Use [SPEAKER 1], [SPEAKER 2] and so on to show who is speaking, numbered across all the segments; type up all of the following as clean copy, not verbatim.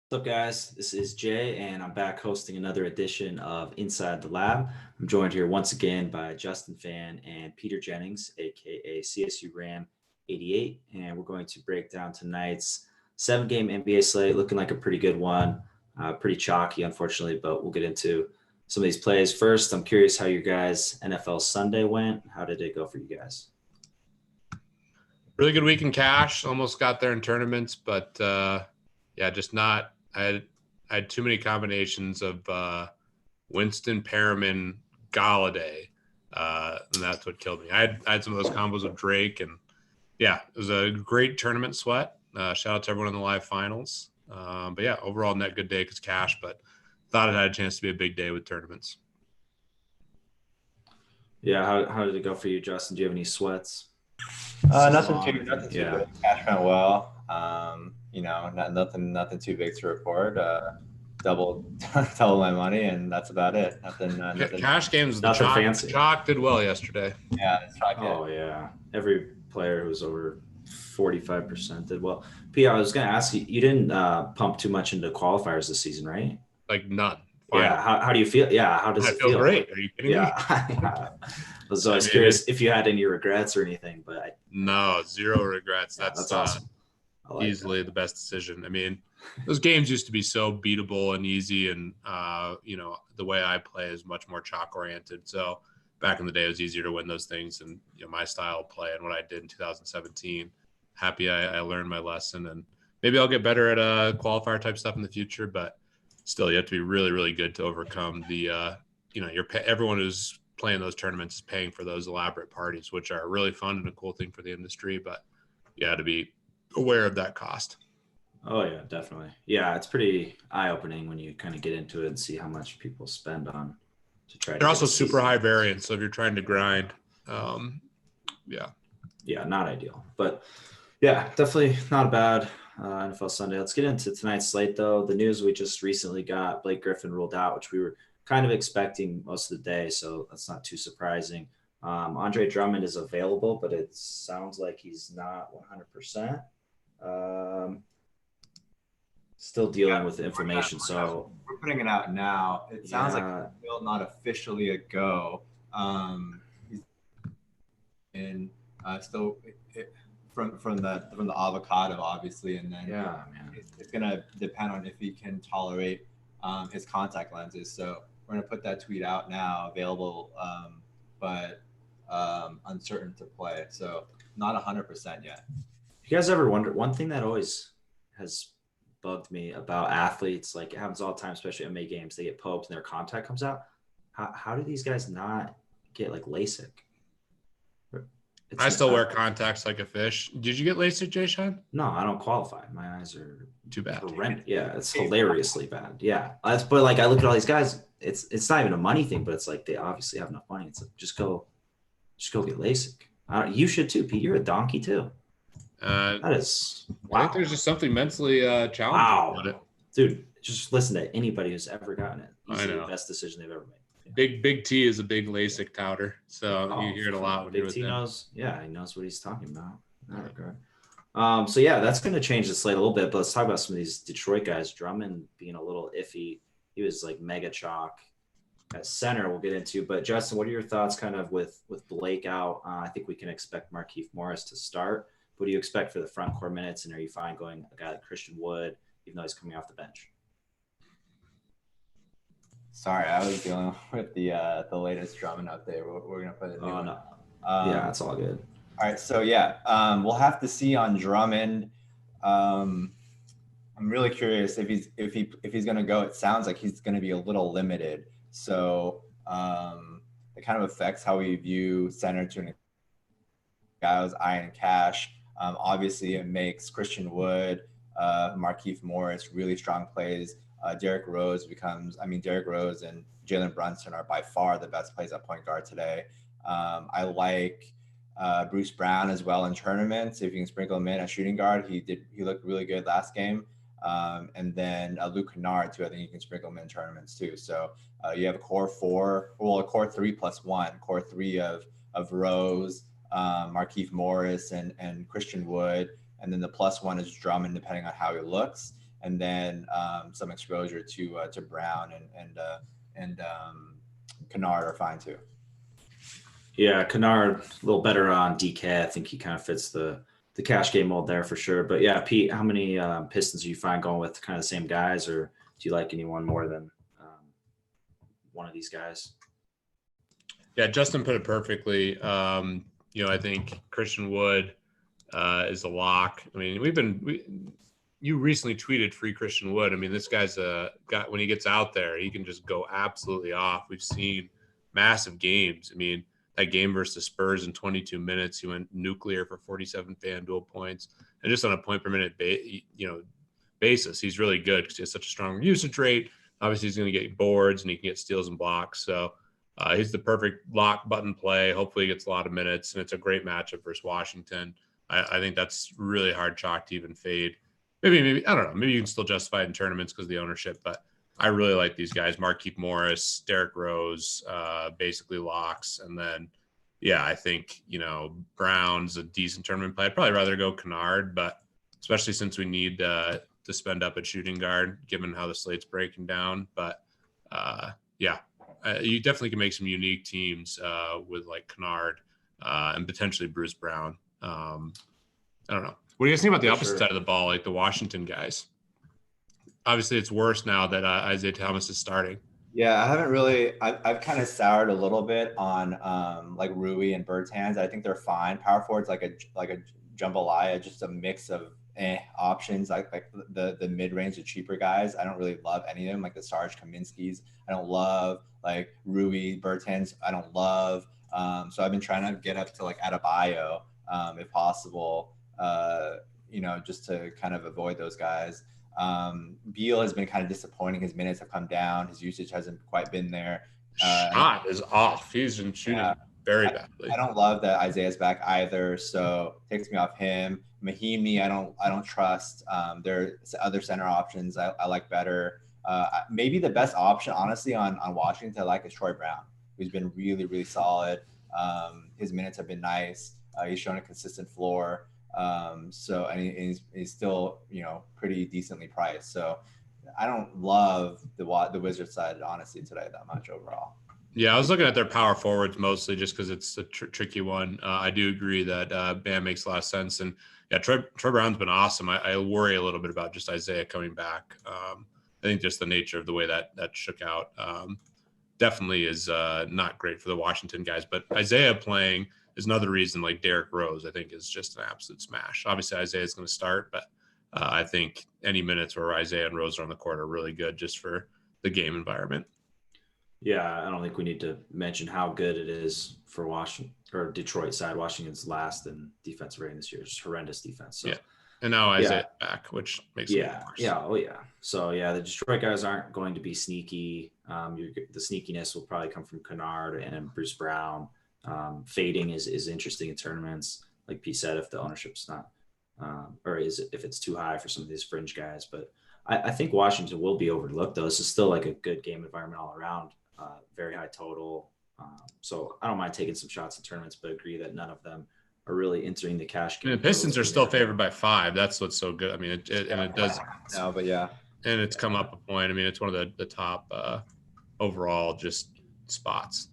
[SPEAKER 1] What's up, guys? This is Jay, and I'm back hosting another edition of Inside the Lab. I'm joined here once again by Justin Fan and Peter Jennings, aka CSU Ram 88, and we're going to break down tonight's seven-game NBA slate. Looking like a pretty good one, pretty chalky, unfortunately, but we'll get into some of these plays. First, I'm curious how your guys' NFL Sunday went. How did it go for you guys?
[SPEAKER 2] Really good week in cash. Almost got there in tournaments, but yeah, just not. I had too many combinations of Winston, Perriman, Galladay, and that's what killed me. I had some of those combos of Drake, and yeah, it was a great tournament sweat. Shout out to everyone in the live finals. But yeah, overall net good day because cash, but thought it had a chance to be a big day with tournaments.
[SPEAKER 1] Yeah, how did it go for you, Justin? Do you have any sweats?
[SPEAKER 3] Nothing too
[SPEAKER 1] Yeah.
[SPEAKER 3] good. Cash went well. Nothing too big to report. Double my money, and that's about it. Nothing.
[SPEAKER 2] Cash games, the
[SPEAKER 1] Nothing
[SPEAKER 2] chalk,
[SPEAKER 1] fancy.
[SPEAKER 2] the chalk did well yesterday.
[SPEAKER 3] Yeah, it's not good.
[SPEAKER 1] Oh yeah, every player who's over 45% did well. P, I was going to ask you. You didn't pump too much into qualifiers this season, right?
[SPEAKER 2] Like none.
[SPEAKER 1] Yeah. How do you feel? Yeah. How does
[SPEAKER 2] I
[SPEAKER 1] it
[SPEAKER 2] feel
[SPEAKER 1] feel?
[SPEAKER 2] great. Are you kidding me?
[SPEAKER 1] Yeah. I was always curious if you had any regrets or anything, but
[SPEAKER 2] No, zero regrets.
[SPEAKER 1] yeah, that's awesome. I like
[SPEAKER 2] easily the best decision. I mean, those games used to be so beatable and easy, and the way I play is much more chalk oriented. So back in the day, it was easier to win those things, and my style of play and what I did in 2017. Happy I learned my lesson, and maybe I'll get better at qualifier type stuff in the future. But still, you have to be really, really good to overcome the everyone who's playing those tournaments is paying for those elaborate parties, which are really fun and a cool thing for the industry. But you got to be aware of that cost.
[SPEAKER 1] Oh yeah, definitely. Yeah, it's pretty eye-opening when you kind of get into it and see how much people spend on to try.
[SPEAKER 2] They're also super high variance, so if you're trying to grind,
[SPEAKER 1] yeah, not ideal, but yeah, definitely not a bad NFL Sunday. Let's get into tonight's slate, though. The news we just recently got: Blake Griffin ruled out, which we were kind of expecting most of the day, so that's not too surprising. Andre Drummond is available, but it sounds like he's not 100%. Still dealing with the information, so
[SPEAKER 3] we're putting it out now. It sounds like it's still not officially a go. He's in still from the avocado, obviously, and then it's gonna depend on if he can tolerate his contact lenses. So we're gonna put that tweet out now, available, but uncertain to play. So not 100% yet.
[SPEAKER 1] You guys ever wonder, one thing that always has bugged me about athletes, like it happens all the time, especially MMA games, they get poked and their contact comes out. How do these guys not get like LASIK?
[SPEAKER 2] I still wear contacts like a fish. Did you get LASIK, Jay Sean?
[SPEAKER 1] No, I don't qualify. My eyes are
[SPEAKER 2] too bad.
[SPEAKER 1] Horrendous. Yeah, it's hilariously bad. Yeah, but like I look at all these guys, it's not even a money thing, but it's like they obviously have enough money. It's like just go get LASIK. You should too, Pete. You're a donkey too. That is.
[SPEAKER 2] Wow. I think there's just something mentally challenging about it,
[SPEAKER 1] dude. Just listen to anybody who's ever gotten it. Easily the best decision they've ever made. Yeah.
[SPEAKER 2] Big T is a big LASIK touter, so you hear it a lot when you're with him.
[SPEAKER 1] Knows, yeah, he knows what he's talking about in that regard. So yeah, that's going to change the slate a little bit. But let's talk about some of these Detroit guys. Drummond being a little iffy. He was like mega chalk at center. We'll get into. But Justin, what are your thoughts, kind of with Blake out? I think we can expect Markieff Morris to start. What do you expect for the front court minutes? And are you fine going a guy like Christian Wood, even though he's coming off the bench?
[SPEAKER 3] Sorry, I was dealing with the latest Drummond update. We're gonna put it.
[SPEAKER 1] Oh no. Yeah, it's all good.
[SPEAKER 3] All right, so yeah, we'll have to see on Drummond. I'm really curious if he's gonna go. It sounds like he's gonna be a little limited, so it kind of affects how we view center to guys, Ian Cash. Obviously, it makes Christian Wood, Markieff Morris really strong plays. Derrick Rose and Jalen Brunson are by far the best plays at point guard today. I like Bruce Brown as well in tournaments. If you can sprinkle him in at shooting guard, he looked really good last game. And then Luke Kennard too. I think you can sprinkle him in tournaments too. So you have a core 3 plus 1, core 3 of Rose, Markieff Morris, and Christian Wood, and then the plus 1 is Drummond, depending on how he looks. and then some exposure to Brown and Kennard are fine too.
[SPEAKER 1] Yeah, Kennard a little better on DK. I think he kind of fits the cash game mold there for sure. But yeah, Pete, how many Pistons do you find going with kind of the same guys, or do you like anyone more than one of these guys?
[SPEAKER 2] Yeah, Justin put it perfectly. I think Christian Wood is a lock. I mean, you recently tweeted free Christian Wood. I mean, this guy's got when he gets out there, he can just go absolutely off. We've seen massive games. I mean, that game versus the Spurs in 22 minutes, he went nuclear for 47 FanDuel points, and just on a point per minute, basis, he's really good because he has such a strong usage rate. Obviously, he's going to get boards and he can get steals and blocks. So he's the perfect lock button play. Hopefully, he gets a lot of minutes, and it's a great matchup versus Washington. I think that's really hard chalk to even fade. Maybe I don't know. Maybe you can still justify it in tournaments because of the ownership, but I really like these guys. Markieff Morris, Derrick Rose, basically locks. And then, yeah, I think, Brown's a decent tournament play. I'd probably rather go Kennard, but especially since we need to spend up at shooting guard, given how the slate's breaking down. But, you definitely can make some unique teams with like Kennard and potentially Bruce Brown. I don't know. What do you guys think about the opposite side of the ball, like the Washington guys? Obviously, it's worse now that Isaiah Thomas is starting.
[SPEAKER 3] Yeah, I haven't really. I've kind of soured a little bit on like Rui and Bertans. I think they're fine. Power forwards like a jambalaya, just a mix of options. Like the mid range, the cheaper guys. I don't really love any of them. Like the Sarge Kaminsky's, I don't love. Like Rui, Bertans, I don't love. So I've been trying to get up to like Adebayo, if possible. Just to kind of avoid those guys. Beal has been kind of disappointing. His minutes have come down. His usage hasn't quite been there.
[SPEAKER 2] Shot is off. He's been shooting very badly.
[SPEAKER 3] I don't love that Isaiah's back either, so it takes me off him. Mahimi, I don't trust. There's other center options I like better. Maybe the best option, honestly, on Washington I like is Troy Brown, who's been really, really solid. His minutes have been nice. He's shown a consistent floor. And he's still, pretty decently priced. So I don't love the Wizards side, honestly, today that much overall.
[SPEAKER 2] Yeah, I was looking at their power forwards mostly just because it's a tricky one. I do agree that Bam makes a lot of sense. And yeah, Troy Brown's been awesome. I worry a little bit about just Isaiah coming back. I think just the nature of the way that shook out definitely is not great for the Washington guys. But Isaiah playing is another reason, like Derrick Rose, I think is just an absolute smash. Obviously, Isaiah is going to start, but I think any minutes where Isaiah and Rose are on the court are really good just for the game environment.
[SPEAKER 1] Yeah, I don't think we need to mention how good it is for Washington or Detroit side. Washington's last in defensive rating this year. It's horrendous defense. So,
[SPEAKER 2] yeah. And now Isaiah back, which makes it worse.
[SPEAKER 1] Yeah. Oh, yeah. So, yeah, the Detroit guys aren't going to be sneaky. The sneakiness will probably come from Kennard and Bruce Brown. Fading is interesting in tournaments, like Pete said, if the ownership's not, if it's too high for some of these fringe guys. But I think Washington will be overlooked, though. This is still like a good game environment all around, very high total. So I don't mind taking some shots in tournaments, but agree that none of them are really entering the cash game.
[SPEAKER 2] The Pistons are still favored by 5. That's what's so good. I mean, it does.
[SPEAKER 3] No, but yeah.
[SPEAKER 2] And it's come up a point. I mean, it's one of the top overall just spots.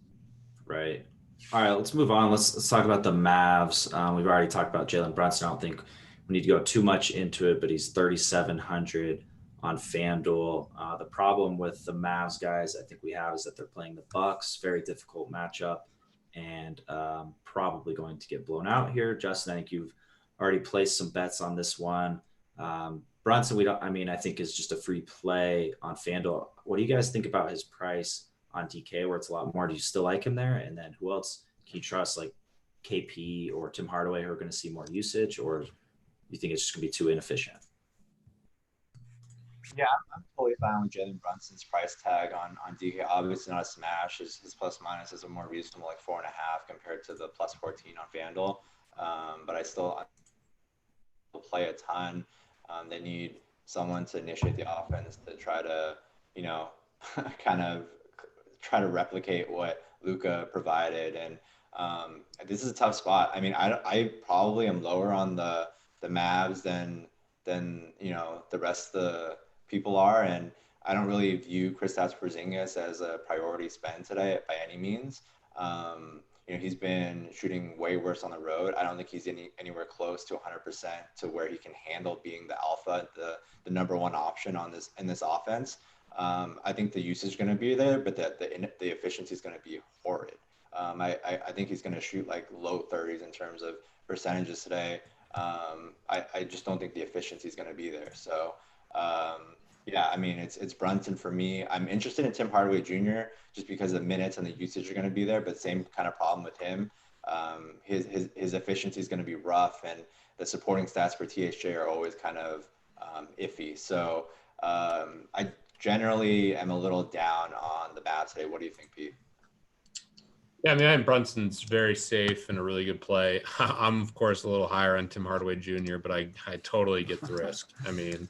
[SPEAKER 1] Right. All right, let's move on. Let's talk about the Mavs. We've already talked about Jalen Brunson. I don't think we need to go too much into it, but he's 3,700 on FanDuel. The problem with the Mavs guys, I think we have, is that they're playing the Bucks. Very difficult matchup, and probably going to get blown out here. Justin, I think you've already placed some bets on this one. Brunson, I think is just a free play on FanDuel. What do you guys think about his price on DK, where it's a lot more? Do you still like him there? And then who else can you trust, like KP or Tim Hardaway, who are going to see more usage, or you think it's just going to be too inefficient?
[SPEAKER 3] Yeah, I'm totally fine with Jalen Brunson's price tag on DK. Obviously not a smash. His plus minus is a more reasonable, like 4.5 compared to the plus 14 on FanDuel. But I still play a ton. They need someone to initiate the offense to try to, kind of try to replicate what Luka provided. And this is a tough spot. I mean, I probably am lower on the Mavs than the rest of people are, and I don't really view Kristaps Porzingis as a priority spend today by any means. He's been shooting way worse on the road. I don't think he's anywhere close to 100% to where he can handle being the alpha, the number one option in this offense. I think the usage is going to be there, but the efficiency is going to be horrid. I think he's going to shoot like low 30s in terms of percentages today. I just don't think the efficiency is going to be there. So, yeah, I mean, it's Brunson for me. I'm interested in Tim Hardaway Jr. just because the minutes and the usage are going to be there, but same kind of problem with him. His efficiency is going to be rough, and the supporting stats for THJ are always kind of iffy. So I generally am a little down on the Mavs today. What do you think, Pete?
[SPEAKER 2] Yeah, I mean, I think Brunson's very safe and a really good play. I'm, of course, a little higher on Tim Hardaway Jr., but I totally get the risk. I mean,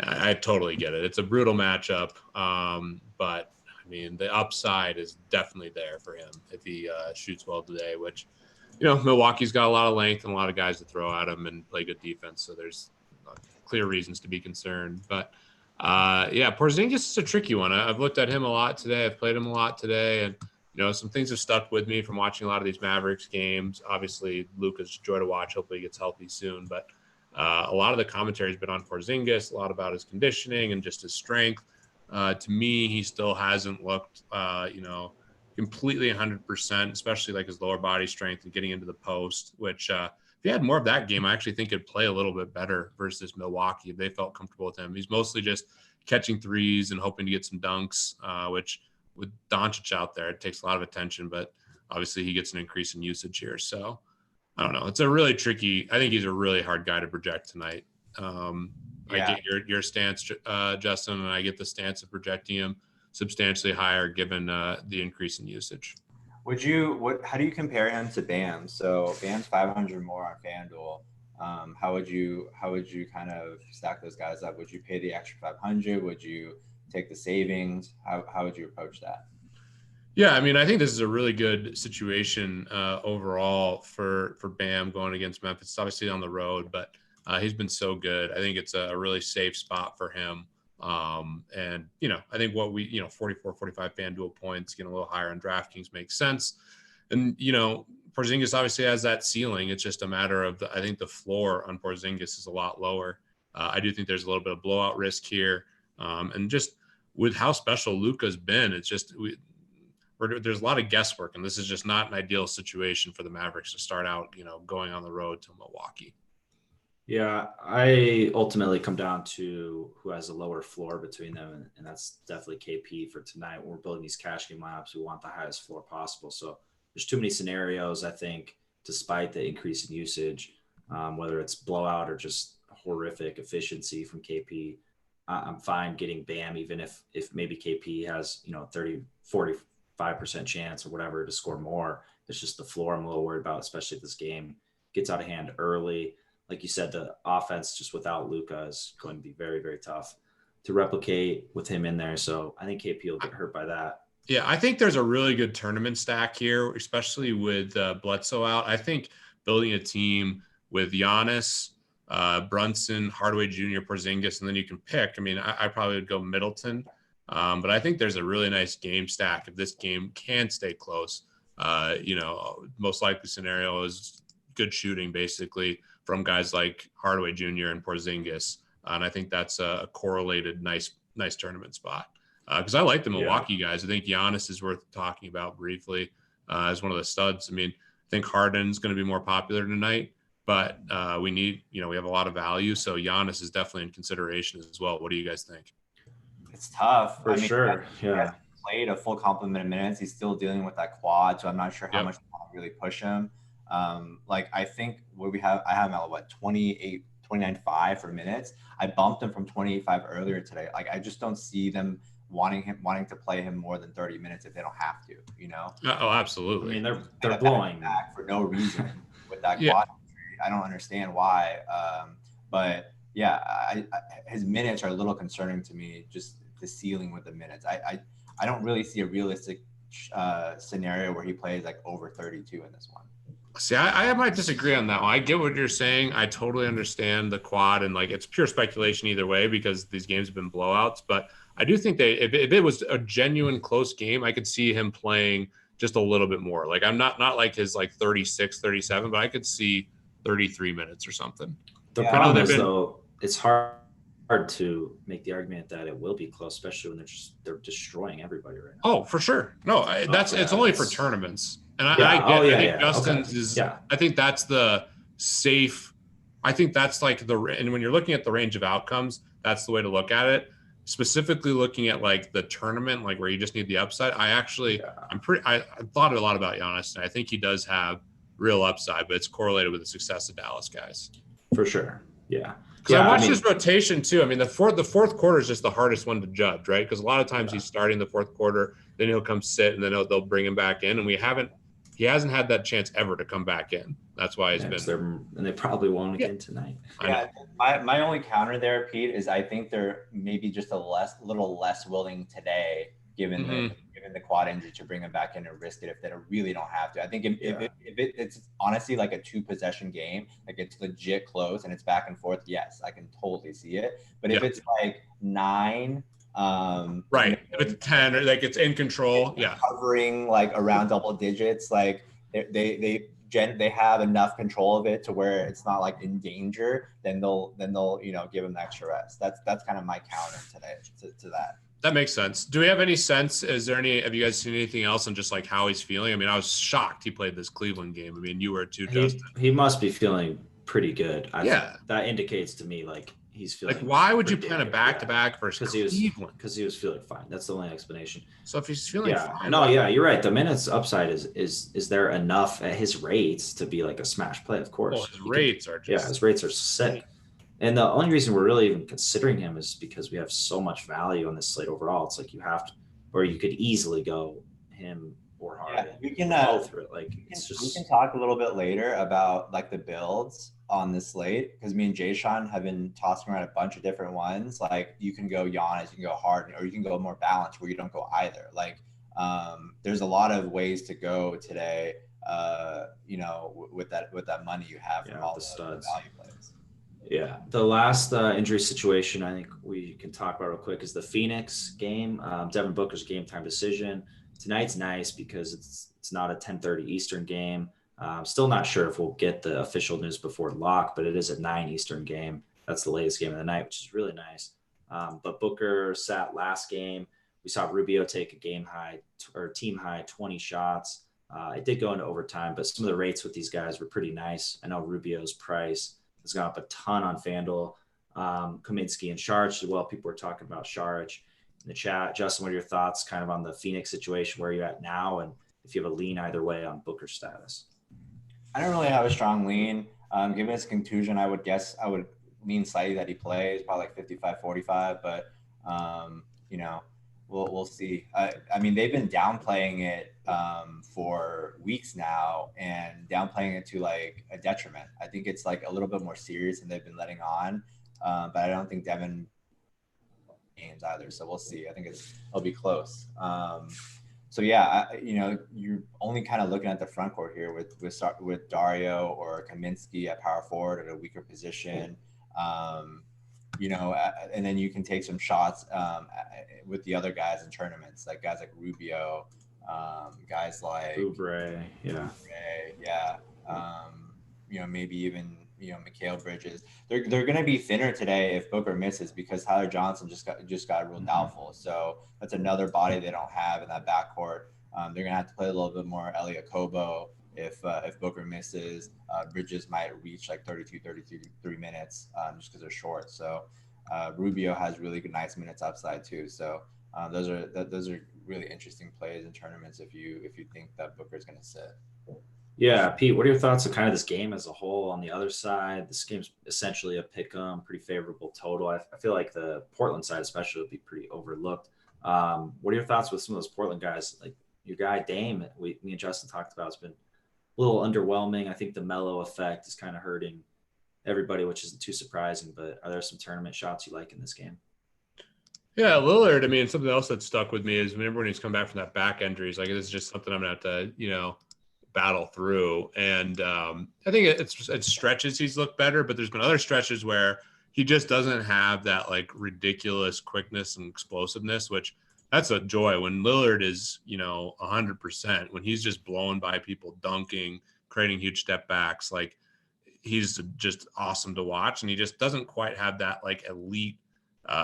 [SPEAKER 2] I totally get it. It's a brutal matchup, but I mean, the upside is definitely there for him if he shoots well today, which, Milwaukee's got a lot of length and a lot of guys to throw at him and play good defense. So there's clear reasons to be concerned. But yeah, Porzingis is a tricky one. I've looked at him a lot today. I've played him a lot today, and some things have stuck with me from watching a lot of these Mavericks games. Obviously, Luka's joy to watch. Hopefully, he gets healthy soon. But a lot of the commentary has been on Porzingis, a lot about his conditioning and just his strength. To me, he still hasn't looked, completely 100%, especially like his lower body strength and getting into the post, which if he had more of that game, I actually think he'd play a little bit better versus Milwaukee if they felt comfortable with him. He's mostly just catching threes and hoping to get some dunks, which with Doncic out there, it takes a lot of attention, but obviously he gets an increase in usage here. So I don't know. It's a really tricky, I think he's a really hard guy to project tonight. I get your stance, Justin, and I get the stance of projecting him substantially higher given the increase in usage.
[SPEAKER 3] How do you compare him to Bam? So Bam's 500 more on FanDuel. How would you kind of stack those guys up? Would you pay the extra 500? Would you take the savings? How would you approach that?
[SPEAKER 2] Yeah, I mean, I think this is a really good situation overall for Bam going against Memphis. It's obviously on the road, but he's been so good. I think it's a really safe spot for him. And, I think 44, 45 FanDuel points, getting a little higher on DraftKings makes sense. And, Porzingis obviously has that ceiling. It's just a matter of, I think the floor on Porzingis is a lot lower. I do think there's a little bit of blowout risk here. And just with how special Luka's been, it's just there's a lot of guesswork, and this is just not an ideal situation for the Mavericks to start out, going on the road to Milwaukee.
[SPEAKER 1] Yeah, I ultimately come down to who has a lower floor between them, and that's definitely KP for tonight. When we're building these cash game lineups, we want the highest floor possible. So there's too many scenarios, I think, despite the increase in usage, whether it's blowout or just horrific efficiency from KP. I'm fine getting Bam, even if maybe KP has 30, 45% chance or whatever to score more. It's just the floor I'm a little worried about, especially if this game gets out of hand early. Like you said, the offense just without Luka is going to be very, very tough to replicate with him in there. So I think KP will get hurt by that.
[SPEAKER 2] Yeah, I think there's a really good tournament stack here, especially with Bledsoe out. I think building a team with Giannis, Brunson, Hardaway Jr., Porzingis, and then you can pick. I mean, I probably would go Middleton. But I think there's a really nice game stack if this game can stay close. Most likely scenario is good shooting, basically, from guys like Hardaway Jr. and Porzingis. And I think that's a correlated nice tournament spot. Because I like the Milwaukee guys. I think Giannis is worth talking about briefly as one of the studs. I mean, I think Harden's going to be more popular tonight, but we have a lot of value. So Giannis is definitely in consideration as well. What do you guys think?
[SPEAKER 3] It's tough.
[SPEAKER 1] For sure.
[SPEAKER 3] He hasn't played a full complement of minutes. He's still dealing with that quad, so I'm not sure how much to really push him. I think I have him at 29.5 for minutes. I bumped him from 28.5 earlier today. Like, I just don't see them wanting to play him more than 30 minutes if they don't have to,
[SPEAKER 2] Oh, absolutely.
[SPEAKER 1] I mean, they're blowing
[SPEAKER 3] back for no reason with that quad injury. I don't understand why. But yeah, his minutes are a little concerning to me, just the ceiling with the minutes. I don't really see a realistic scenario where he plays like over 32 in this one.
[SPEAKER 2] See, I might disagree on that one. I get what you're saying. I totally understand the quad, and like it's pure speculation either way because these games have been blowouts. But I do think if it was a genuine close game, I could see him playing just a little bit more. Like I'm not like his like 36, 37, but I could see 33 minutes or something.
[SPEAKER 1] The
[SPEAKER 3] Yeah,
[SPEAKER 1] problem
[SPEAKER 2] they've
[SPEAKER 1] is
[SPEAKER 2] been-
[SPEAKER 1] though, it's hard to make the argument that it will be close, especially when they're destroying everybody right now.
[SPEAKER 2] Oh, for sure. No, it's
[SPEAKER 1] yeah,
[SPEAKER 2] only for
[SPEAKER 1] it's-
[SPEAKER 2] tournaments, and
[SPEAKER 1] Yeah.
[SPEAKER 2] I get.
[SPEAKER 1] Oh, yeah,
[SPEAKER 2] I think
[SPEAKER 1] yeah.
[SPEAKER 2] Justin's
[SPEAKER 1] Okay.
[SPEAKER 2] is.
[SPEAKER 1] Yeah.
[SPEAKER 2] I think that's the safe. I think that's like and when you're looking at the range of outcomes, that's the way to look at it. Specifically, looking at like the tournament, like where you just need the upside.
[SPEAKER 1] Yeah.
[SPEAKER 2] I thought a lot about Giannis, and I think he does have real upside, but it's correlated with the success of Dallas guys.
[SPEAKER 1] For sure. Yeah.
[SPEAKER 2] Because I watched his rotation too. I mean, the fourth quarter is just the hardest one to judge, right? Because a lot of times he's starting the fourth quarter, then he'll come sit, and then they'll bring him back in. And he hasn't had that chance ever to come back in. That's why he's been.
[SPEAKER 1] And they probably won't again tonight.
[SPEAKER 3] Yeah, my only counter there, Pete, is I think they're maybe just little less willing today, given the quad injury, to bring him back in and risk it if they really don't have to. I think if it's honestly like a 2-possession game, like it's legit close and it's back and forth, yes, I can totally see it. But if it's like 9,
[SPEAKER 2] right, if it's 10 or like it's in control,
[SPEAKER 3] covering like around double digits, like they have enough control of it to where it's not like in danger, then they'll give him the extra rest. That's kind of my counter today to that.
[SPEAKER 2] That makes sense. Do we have any sense? Have you guys seen anything else on just like how he's feeling? I mean, I was shocked he played this Cleveland game. I mean, you were too, Justin.
[SPEAKER 1] He must be feeling pretty good. That indicates to me like he's feeling.
[SPEAKER 2] Like, why would you plan a back-to-back versus Cleveland?
[SPEAKER 1] Because he was feeling fine. That's the only explanation.
[SPEAKER 2] So if he's feeling fine,
[SPEAKER 1] you're right. The minutes upside is there enough at his rates to be like a smash play? Of course,
[SPEAKER 2] his rates are
[SPEAKER 1] sick. And the only reason we're really even considering him is because we have so much value on this slate overall. It's like you have to, or you could easily go him or Harden.
[SPEAKER 3] Yeah, we can
[SPEAKER 1] both through it. Like
[SPEAKER 3] we can talk a little bit later about like the builds on this slate, because me and Jay Sean have been tossing around a bunch of different ones. Like you can go Giannis, you can go Harden, or you can go more balanced where you don't go either. Like there's a lot of ways to go today. With that money you have from all the studs. Value plays.
[SPEAKER 1] Yeah, the last injury situation I think we can talk about real quick is the Phoenix game. Devin Booker's game time decision. Tonight's nice because it's not a 10:30 Eastern game. Still not sure if we'll get the official news before lock, but it is a 9 Eastern game. That's the latest game of the night, which is really nice. But Booker sat last game. We saw Rubio take a team high 20 shots. It did go into overtime, but some of the rates with these guys were pretty nice. I know Rubio's price has gone up a ton on FanDuel. Kaminsky and Saric as well. People were talking about Saric in the chat. Justin, what are your thoughts kind of on the Phoenix situation, where you're at now, and if you have a lean either way on Booker's status?
[SPEAKER 3] I don't really have a strong lean. Given his contusion, I would lean slightly that he plays, probably like 55-45, but we'll see. I mean, they've been downplaying it for weeks now, and downplaying it to like a detriment. I think it's like a little bit more serious than they've been letting on, but I don't think Devin games either. So we'll see. I think it'll be close. So yeah, you're only kind of looking at the front court here with Dario or Kaminsky at power forward at a weaker position. And then you can take some shots with the other guys in tournaments, like guys like Rubio, guys like
[SPEAKER 1] Oubre,
[SPEAKER 3] maybe even Mikal Bridges. They're going to be thinner today if Booker misses, because Tyler Johnson just got real doubtful. So that's another body they don't have in that backcourt. They're going to have to play a little bit more Elie Okobo if Booker misses. Bridges might reach like 33 minutes just because they're short. So Rubio has really good, nice minutes upside too. So those are really interesting plays in tournaments if you think that Booker is going to sit.
[SPEAKER 1] Yeah, Pete, what are your thoughts on kind of this game as a whole? On the other side, this game's essentially a pick-'em, pretty favorable total. I feel like the Portland side especially would be pretty overlooked. What are your thoughts with some of those Portland guys? Like your guy Dame, me and Justin talked about, it's been a little underwhelming. I think the Melo effect is kind of hurting everybody, which isn't too surprising. But are there some tournament shots you like in this game?
[SPEAKER 2] Yeah, Lillard. I mean, something else that stuck with me is remember when he's come back from that back injury. He's like, this is just something I'm going to have to, battle through. And I think it stretches he's looked better, but there's been other stretches where he just doesn't have that like ridiculous quickness and explosiveness, which that's a joy when Lillard is, 100%, when he's just blowing by people, dunking, creating huge step backs. Like he's just awesome to watch. And he just doesn't quite have that like elite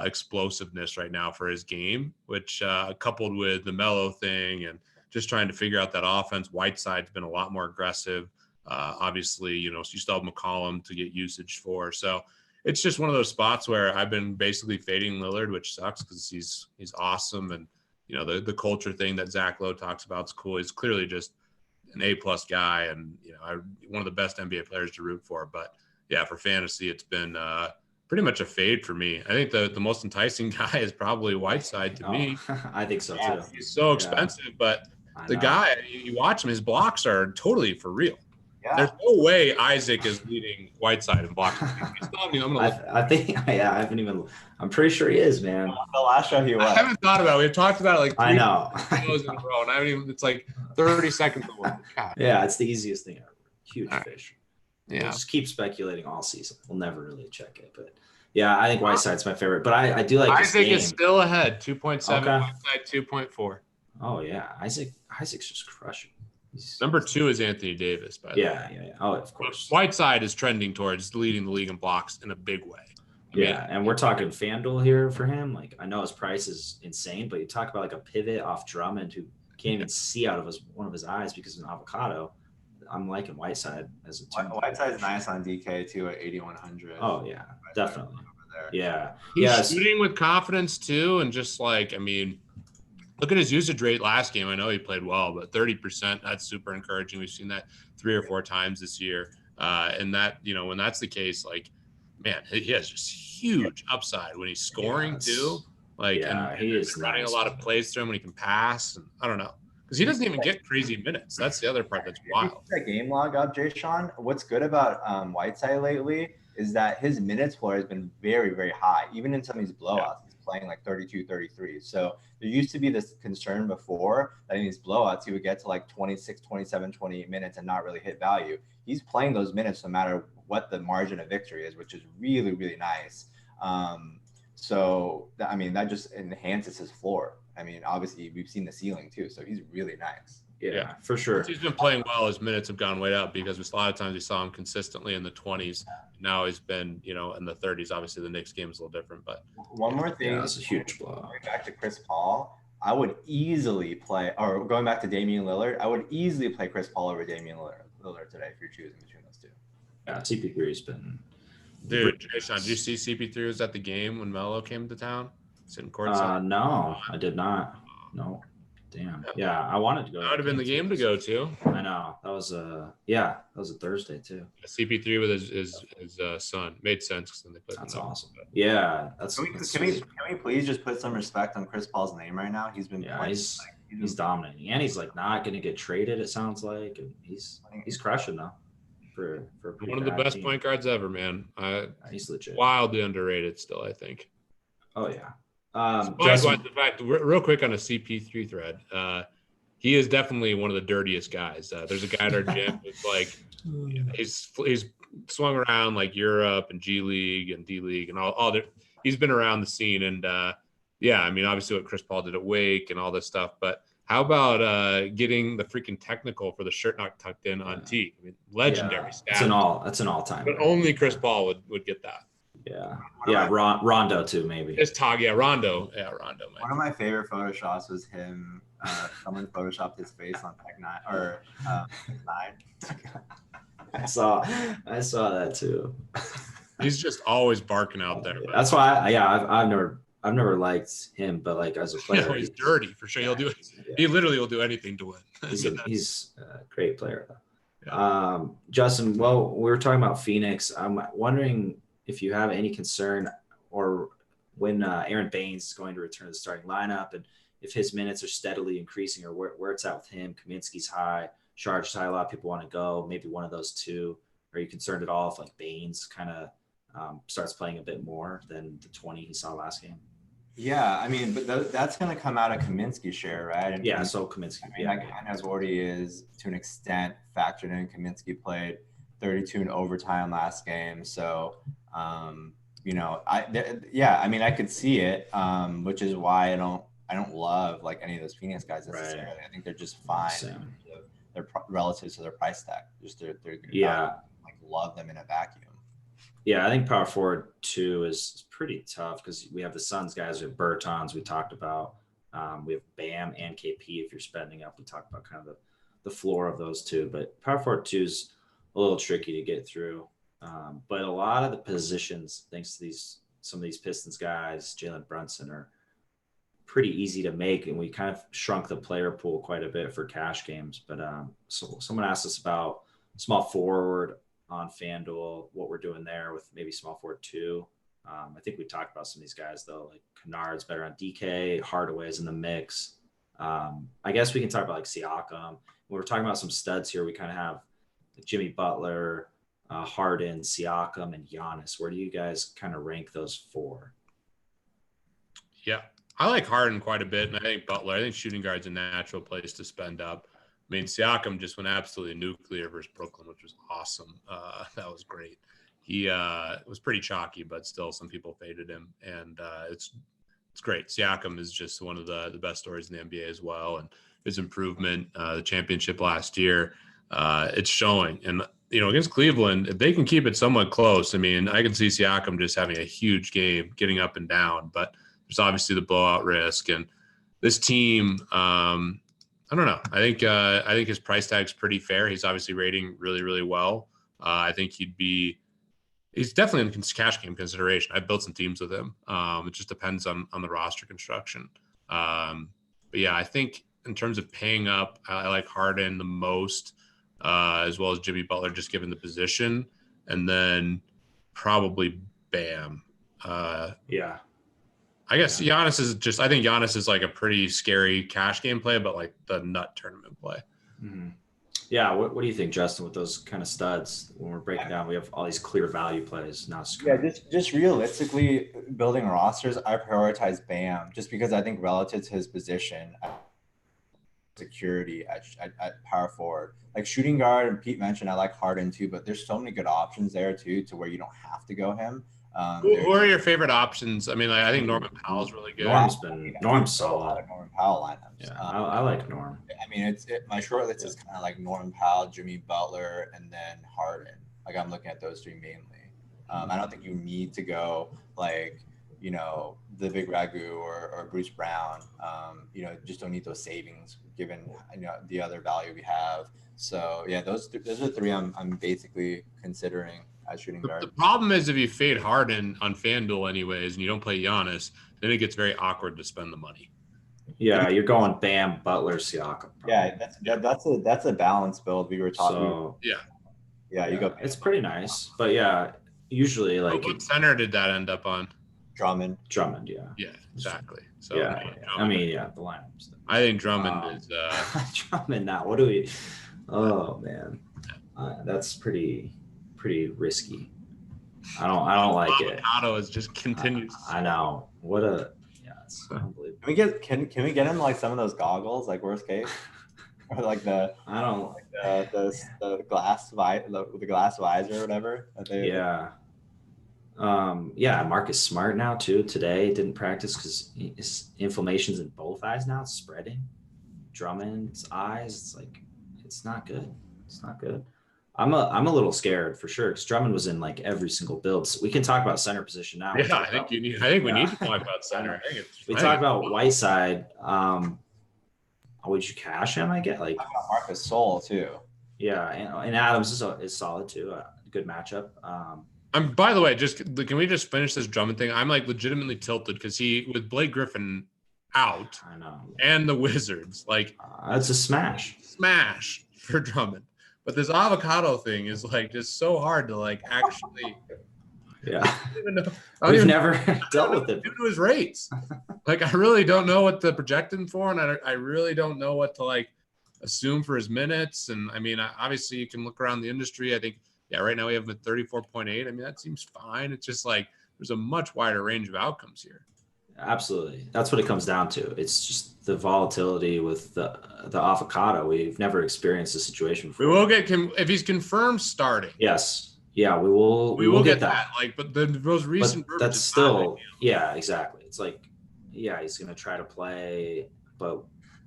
[SPEAKER 2] explosiveness right now for his game, which coupled with the Melo thing and just trying to figure out that offense. Whiteside's been a lot more aggressive. Obviously, you still have McCollum to get usage for. So it's just one of those spots where I've been basically fading Lillard, which sucks because he's awesome. And, the culture thing that Zach Lowe talks about is cool. He's clearly just an A-plus guy and, one of the best NBA players to root for. But yeah, for fantasy, it's been pretty much a fade for me. I think the most enticing guy is probably Whiteside to me.
[SPEAKER 1] I think so too.
[SPEAKER 2] He's so expensive, but the guy, you watch him, his blocks are totally for real.
[SPEAKER 3] Yeah.
[SPEAKER 2] There's no way Isaac is leading Whiteside in blocks.
[SPEAKER 1] I'm pretty sure he is, man.
[SPEAKER 3] The last show he was.
[SPEAKER 2] I haven't thought about it. We've talked about it like 3
[SPEAKER 1] I know.
[SPEAKER 2] shows in a row, and I haven't even. It's like 30 seconds away. God.
[SPEAKER 1] Yeah, it's the easiest thing ever. Huge fish.
[SPEAKER 2] Yeah.
[SPEAKER 1] We'll just keep speculating all season. We'll never really check it, but yeah, I think Whiteside's my favorite. But I do like
[SPEAKER 2] Isaac
[SPEAKER 1] this
[SPEAKER 2] is still ahead, 2.7.
[SPEAKER 1] Okay.
[SPEAKER 2] Whiteside 2.4.
[SPEAKER 1] Oh yeah, Isaac's just crushing.
[SPEAKER 2] Number 2 is Anthony Davis, by the way.
[SPEAKER 1] Yeah. Oh, of course.
[SPEAKER 2] Whiteside is trending towards leading the league in blocks in a big way.
[SPEAKER 1] And we're talking FanDuel here for him. Like I know his price is insane, but you talk about like a pivot off Drummond who can't even see out of one of his eyes because of an avocado. I'm liking Whiteside as a team.
[SPEAKER 3] Whiteside's nice on DK too at 8,100.
[SPEAKER 1] Oh yeah, definitely. Yeah,
[SPEAKER 2] he's shooting with confidence too, and just like look at his usage rate last game. I know he played well, but 30%, that's super encouraging. We've seen that 3 or 4 times this year. And that, when that's the case, like, man, he has just huge upside when he's scoring too. Like,
[SPEAKER 1] he is
[SPEAKER 2] running a lot of plays through him when he can pass. And I don't know. Because he doesn't even get crazy minutes. That's the other part that's wild.
[SPEAKER 3] That game log up, Jay Sean. What's good about Whiteside lately is that his minutes floor has been very, very high. Even in some of these blowouts, he's playing like 32, 33. So there used to be this concern before that in these blowouts, he would get to like 26, 27, 28 minutes and not really hit value. He's playing those minutes no matter what the margin of victory is, which is really, really nice. That just enhances his floor. Obviously, we've seen the ceiling too, so he's really nice.
[SPEAKER 1] Yeah, for sure.
[SPEAKER 2] Once he's been playing well, his minutes have gone way up because a lot of times we saw him consistently in the 20s. Now he's been, in the 30s. Obviously, the Knicks game is a little different, but
[SPEAKER 3] one more thing.
[SPEAKER 1] That's a huge blow.
[SPEAKER 3] Going back to Chris Paul, I would easily play, or going back to Damian Lillard, I would easily play Chris Paul over Damian Lillard today if you're choosing between those two.
[SPEAKER 1] Yeah, CP3's been.
[SPEAKER 2] Dude, Jason, did you see CP3 was at the game when Melo came to town? Sitting courtside?
[SPEAKER 1] No, I did not. No. Damn. Yeah, I wanted to go.
[SPEAKER 2] That would have been the game to go to.
[SPEAKER 1] I know. That was a Thursday too.
[SPEAKER 2] CP3 with his son made sense because then they played.
[SPEAKER 1] That's awesome. Yeah,
[SPEAKER 3] Can we please just put some respect on Chris Paul's name right now? He's been
[SPEAKER 1] he's dominating, and he's like not going to get traded. It sounds like, and he's crushing though. For
[SPEAKER 2] one of the best point guards ever, man.
[SPEAKER 1] He's legit.
[SPEAKER 2] Wildly underrated still, I think.
[SPEAKER 1] Oh yeah.
[SPEAKER 2] The fact, real quick on a CP3 thread, he is definitely one of the dirtiest guys. There's a guy at our gym who's like, he's swung around like Europe and G League and D League and all that. He's been around the scene, and obviously what Chris Paul did at Wake and all this stuff. But how about getting the freaking technical for the shirt not tucked in on T? Legendary stat.
[SPEAKER 1] That's an all-time.
[SPEAKER 2] But only Chris Paul would get that.
[SPEAKER 1] Yeah. Rondo too, maybe.
[SPEAKER 2] It's Rondo. Yeah, Rondo.
[SPEAKER 3] One of my favorite Photoshops was him. Someone photoshopped his face on Tech 9 or Tech 9.
[SPEAKER 1] I saw that too.
[SPEAKER 2] He's just always barking out there.
[SPEAKER 1] That's why. I've never liked him, but like as a player,
[SPEAKER 2] he's dirty for sure. He'll do it. Yeah. He literally will do anything to win.
[SPEAKER 1] He's a great player though. Yeah. Justin, well, we were talking about Phoenix. I'm wondering if you have any concern or when Aaron Baines is going to return to the starting lineup and if his minutes are steadily increasing or where it's at with him. Kaminsky's high, Sharj's high. A lot of people want to go. Maybe one of those two. Are you concerned at all if like Baines kind of starts playing a bit more than the 20 he saw last game?
[SPEAKER 3] Yeah, I mean, but that's going to come out of Kaminsky share, right? And
[SPEAKER 1] Yeah, so Kaminsky.
[SPEAKER 3] I mean, that kind of already is to an extent factored in. Kaminsky played 32 in overtime last game, so you know, yeah, I mean, I could see it, which is why I don't love like any of those Phoenix guys necessarily.
[SPEAKER 1] Right.
[SPEAKER 3] I think they're just fine.
[SPEAKER 1] Same.
[SPEAKER 3] They're relative to their price tag. Just they're
[SPEAKER 1] Yeah.
[SPEAKER 3] like love them in a vacuum.
[SPEAKER 1] Yeah, I think power forward two is pretty tough because we have the Suns guys with Bertans we talked about. We have Bam and KP if you're spending up. We talked about kind of the floor of those two, but power forward two is a little tricky to get through. But a lot of the positions, thanks to some of these Pistons guys, Jalen Brunson, are pretty easy to make, and we kind of shrunk the player pool quite a bit for cash games. But so someone asked us about small forward on FanDuel, what we're doing there with maybe small forward two. I think we talked about some of these guys though, like Kennard's better on DK, Hardaway's in the mix. I guess we can talk about like Siakam. When we're talking about some studs here, we kind of have like Jimmy Butler, Harden, Siakam, and Giannis. Where do you guys kind of rank those four?
[SPEAKER 2] Yeah, I like Harden quite a bit, and I think Butler. I think shooting guard's a natural place to spend up. I mean, Siakam just went absolutely nuclear versus Brooklyn, which was awesome. That was great. He was pretty chalky, but still some people faded him, and it's great. Siakam is just one of the best stories in the NBA as well, and his improvement, the championship last year, it's showing. And you know, against Cleveland, if they can keep it somewhat close, I mean, I can see Siakam just having a huge game, getting up and down, but there's obviously the blowout risk, and this team. I don't know. I think his price tag's pretty fair. He's obviously rating really, really well. I think he's definitely in cash game consideration. I've built some teams with him. It just depends on the roster construction. But yeah, I think in terms of paying up, I like Harden the most, as well as Jimmy Butler, just given the position, and then probably Bam.
[SPEAKER 1] Yeah.
[SPEAKER 2] I guess Giannis is just. I think Giannis is like a pretty scary cash game play, but like the nut tournament play.
[SPEAKER 1] Mm-hmm. Yeah. What do you think, Justin, with those kind of studs? When we're breaking down, we have all these clear value plays.
[SPEAKER 3] Just realistically building rosters, I prioritize Bam just because I think relative to his position, security at power forward, like shooting guard, and Pete mentioned I like Harden too, but there's so many good options there too to where you don't have to go him.
[SPEAKER 2] Who are your favorite options? I mean, like, I think Norman Powell's really good.
[SPEAKER 1] Norm's solid.
[SPEAKER 3] Norman Powell lineups.
[SPEAKER 1] Yeah, I like Norm.
[SPEAKER 3] I mean, my short list is kind of like Norman Powell, Jimmy Butler, and then Harden. Like I'm looking at those three mainly. I don't think you need to go like the Big Ragu or Bruce Brown. Just don't need those savings given the other value we have. So yeah, those are three I'm basically considering as shooting guard.
[SPEAKER 2] The problem is if you fade Harden on FanDuel anyways, and you don't play Giannis, then it gets very awkward to spend the money.
[SPEAKER 1] Yeah, you're going Bam, Butler, Siakam.
[SPEAKER 3] Yeah, that's a balanced build we were talking.
[SPEAKER 1] So,
[SPEAKER 3] yeah, you go.
[SPEAKER 1] It's pretty nice, but yeah, usually like
[SPEAKER 2] what center did that end up on?
[SPEAKER 3] Drummond.
[SPEAKER 2] Yeah, exactly. So
[SPEAKER 1] yeah, I mean, the lineups.
[SPEAKER 2] I think Drummond is
[SPEAKER 1] Drummond now. What do we? Oh man, that's pretty risky. I don't like it.
[SPEAKER 2] Avocado is just continues.
[SPEAKER 1] I know. It's unbelievable.
[SPEAKER 3] Can we get him like some of those goggles, like worst case, or like the glass the glass visor or whatever?
[SPEAKER 1] Marcus Smart now too. Today didn't practice because his inflammation's in both eyes now. It's spreading. Drummond's eyes. It's not good. It's not good. I'm a little scared for sure because Drummond was in like every single build. So we can talk about center position now.
[SPEAKER 2] Yeah, I think we need to talk about center.
[SPEAKER 1] We talk about Whiteside. Would you cash him? I get like
[SPEAKER 3] Marcus Sol too.
[SPEAKER 1] Yeah, and Adams is solid too. Good matchup.
[SPEAKER 2] By the way, can we just finish this Drummond thing? I'm like legitimately tilted because with Blake Griffin out,
[SPEAKER 1] I know,
[SPEAKER 2] and the Wizards, like
[SPEAKER 1] it's a smash
[SPEAKER 2] for Drummond. But this avocado thing is like just so hard to like actually.
[SPEAKER 1] Yeah, we've never dealt with it.
[SPEAKER 2] Due to his rates, like I really don't know what to project him for, and I really don't know what to like assume for his minutes. And I mean, obviously you can look around the industry. I think right now we have him at 34.8. I mean that seems fine. It's just like there's a much wider range of outcomes here.
[SPEAKER 1] Absolutely. That's what it comes down to. It's just the volatility with the avocado. We've never experienced a situation before.
[SPEAKER 2] We will get him if he's confirmed starting.
[SPEAKER 1] Yes. Yeah, we will.
[SPEAKER 2] We will get that. Like, but the most recent
[SPEAKER 1] But that's
[SPEAKER 2] is not
[SPEAKER 1] still, yeah, exactly. It's like, yeah, he's gonna try to play, but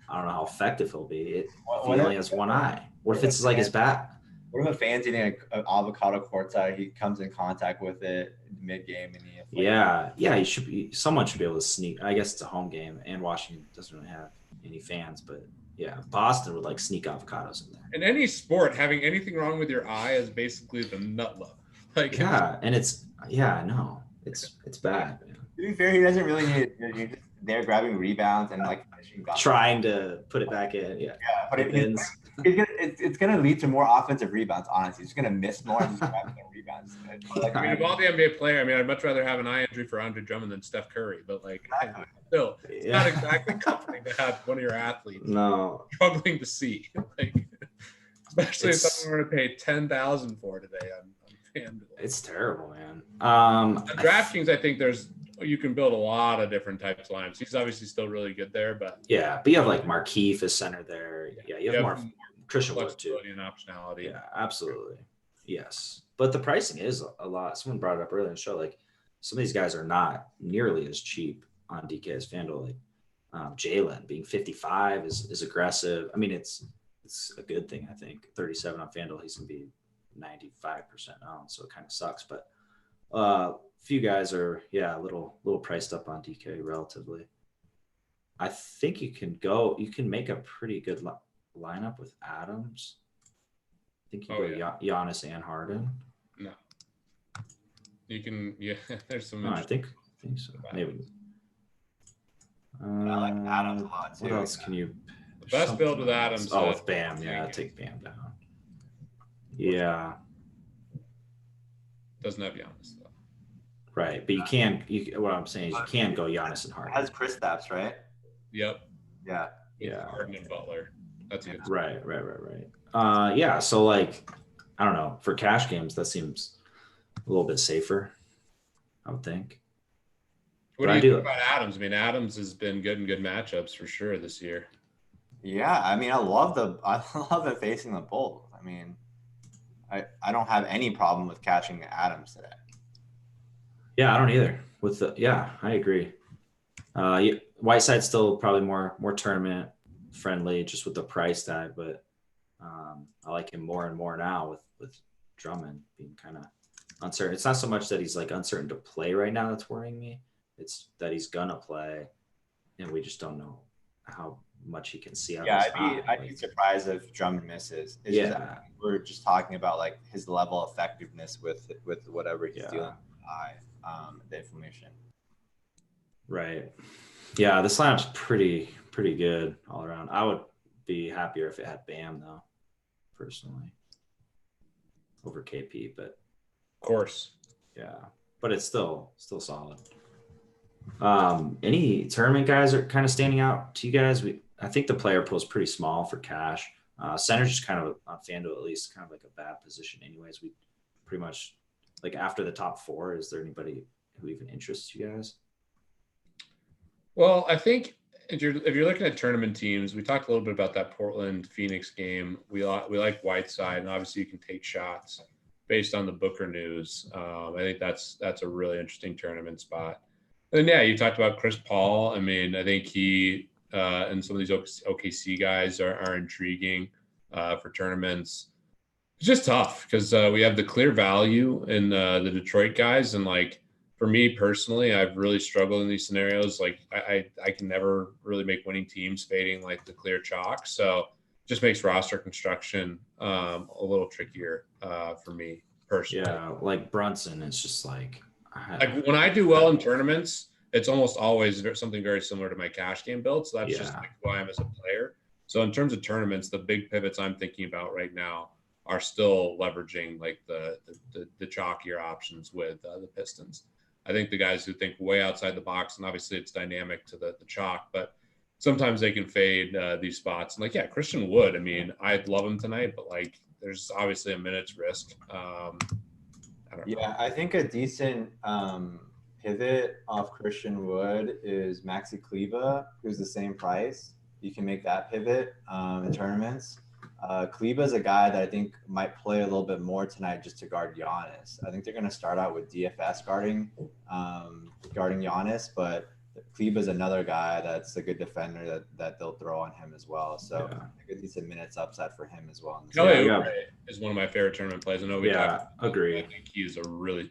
[SPEAKER 1] I don't know how effective he'll be. If he only has one eye. What if it's like his bat?
[SPEAKER 3] What if a fan's eating an avocado courtside? He comes in contact with it mid game, and he
[SPEAKER 1] Yeah, he should be. Someone should be able to sneak. I guess it's a home game, and Washington doesn't really have any fans, but yeah, Boston would like sneak avocados in there.
[SPEAKER 2] In any sport, having anything wrong with your eye is basically the nut low. Like,
[SPEAKER 1] Yeah, and I know it's bad. Man.
[SPEAKER 3] To be fair, he doesn't really need it. He's just there grabbing rebounds and like finishing shots.
[SPEAKER 1] Trying to put it back in. Yeah,
[SPEAKER 3] but it's gonna lead to more offensive rebounds. Honestly, he's gonna miss more and he's grabbing rebounds.
[SPEAKER 2] I mean, of all the NBA player, I mean, I'd much rather have an eye injury for Andre Drummond than Steph Curry. But like, still, it's not exactly comforting to have one of your athletes struggling to see. Like, especially if someone were to pay $10,000 for today on FanDuel.
[SPEAKER 1] It's terrible, man.
[SPEAKER 2] On DraftKings, I think you can build a lot of different types of lineups. He's obviously still really good there, but
[SPEAKER 1] you have like Markieff as center there. Yeah, you have more Christian Wood too.
[SPEAKER 2] And optionality.
[SPEAKER 1] Yeah, absolutely. Yes, but the pricing is a lot. Someone brought it up earlier in the show. Like some of these guys are not nearly as cheap on DK as FanDuel. Like Jalen being 55 is aggressive. I mean, it's a good thing. I think 37 on FanDuel, he's gonna be 95% owned, so it kind of sucks. But few guys are a little priced up on DK relatively. I think you can make a pretty good lineup with Adams. I think you go Giannis and Harden.
[SPEAKER 2] No, you can. Yeah, there's some.
[SPEAKER 1] No, I think so. Maybe.
[SPEAKER 3] I like Adams a lot too.
[SPEAKER 1] What else can you?
[SPEAKER 2] The best build with Adams.
[SPEAKER 1] Oh, with Bam, take Bam down. Yeah.
[SPEAKER 2] Doesn't have Giannis though.
[SPEAKER 1] Right, but you can. What I'm saying is you can go Giannis and Harden.
[SPEAKER 3] Has Kristaps, right?
[SPEAKER 2] Yep.
[SPEAKER 3] Yeah.
[SPEAKER 2] Harden and Butler. That's good.
[SPEAKER 1] Right. Yeah. So like, I don't know. For cash games, that seems a little bit safer, I would think.
[SPEAKER 2] What do you think about Adams? I mean, Adams has been good in good matchups for sure this year.
[SPEAKER 3] Yeah, I mean, I love it facing the Bulls. I mean, I don't have any problem with catching Adams today.
[SPEAKER 1] Yeah, I don't either. I agree. Whiteside's still probably more tournament friendly, just with the price tag, but I like him more and more now with Drummond being kind of uncertain. It's not so much that he's like uncertain to play right now that's worrying me. It's that he's gonna play, and we just don't know how much he can see.
[SPEAKER 3] I'd be surprised if Drummond misses. We're just talking about like his level of effectiveness with whatever he's dealing with the inflammation.
[SPEAKER 1] Right. Yeah, this lineup's pretty good all around. I would be happier if it had Bam though, personally, over KP. But
[SPEAKER 2] of course,
[SPEAKER 1] yeah, but it's still solid. Any tournament guys are kind of standing out to you guys? I think the player pool is pretty small for cash. Center's just kind of on FanDuel at least kind of like a bad position. Anyways, we pretty much like after the top four. Is there anybody who even interests you guys?
[SPEAKER 2] Well, I think if you're looking at tournament teams, we talked a little bit about that Portland Phoenix game. We like Whiteside, and obviously you can take shots based on the Booker news. I think that's a really interesting tournament spot. And yeah, you talked about Chris Paul. I mean, I think he and some of these OKC guys are intriguing for tournaments. It's just tough because we have the clear value in the Detroit guys, and like for me personally, I've really struggled in these scenarios. Like I can never really make winning teams fading like the clear chalk, so it just makes roster construction a little trickier for me personally.
[SPEAKER 1] Yeah, like Brunson, it's just like
[SPEAKER 2] when I do well in tournaments, it's almost always something very similar to my cash game build. So that's just like who I am as a player. So in terms of tournaments, the big pivots I'm thinking about right now are still leveraging like the chalkier options with the Pistons. I think the guys who think way outside the box, and obviously it's dynamic to the chalk, but sometimes they can fade these spots. And like, yeah, Christian Wood, I mean, I'd love him tonight, but like there's obviously a minute's risk. I don't know.
[SPEAKER 3] I think a decent pivot off Christian Wood is Maxi Kleba, who's the same price. You can make that pivot in tournaments. Kleba is a guy that I think might play a little bit more tonight just to guard Giannis. I think they're going to start out with DFS guarding Giannis, but Kleba is another guy that's a good defender that they'll throw on him as well. So a good decent minutes upside for him as well.
[SPEAKER 2] Kelly is one of my favorite tournament plays. I know we talked about
[SPEAKER 1] agree.
[SPEAKER 2] I think he's a really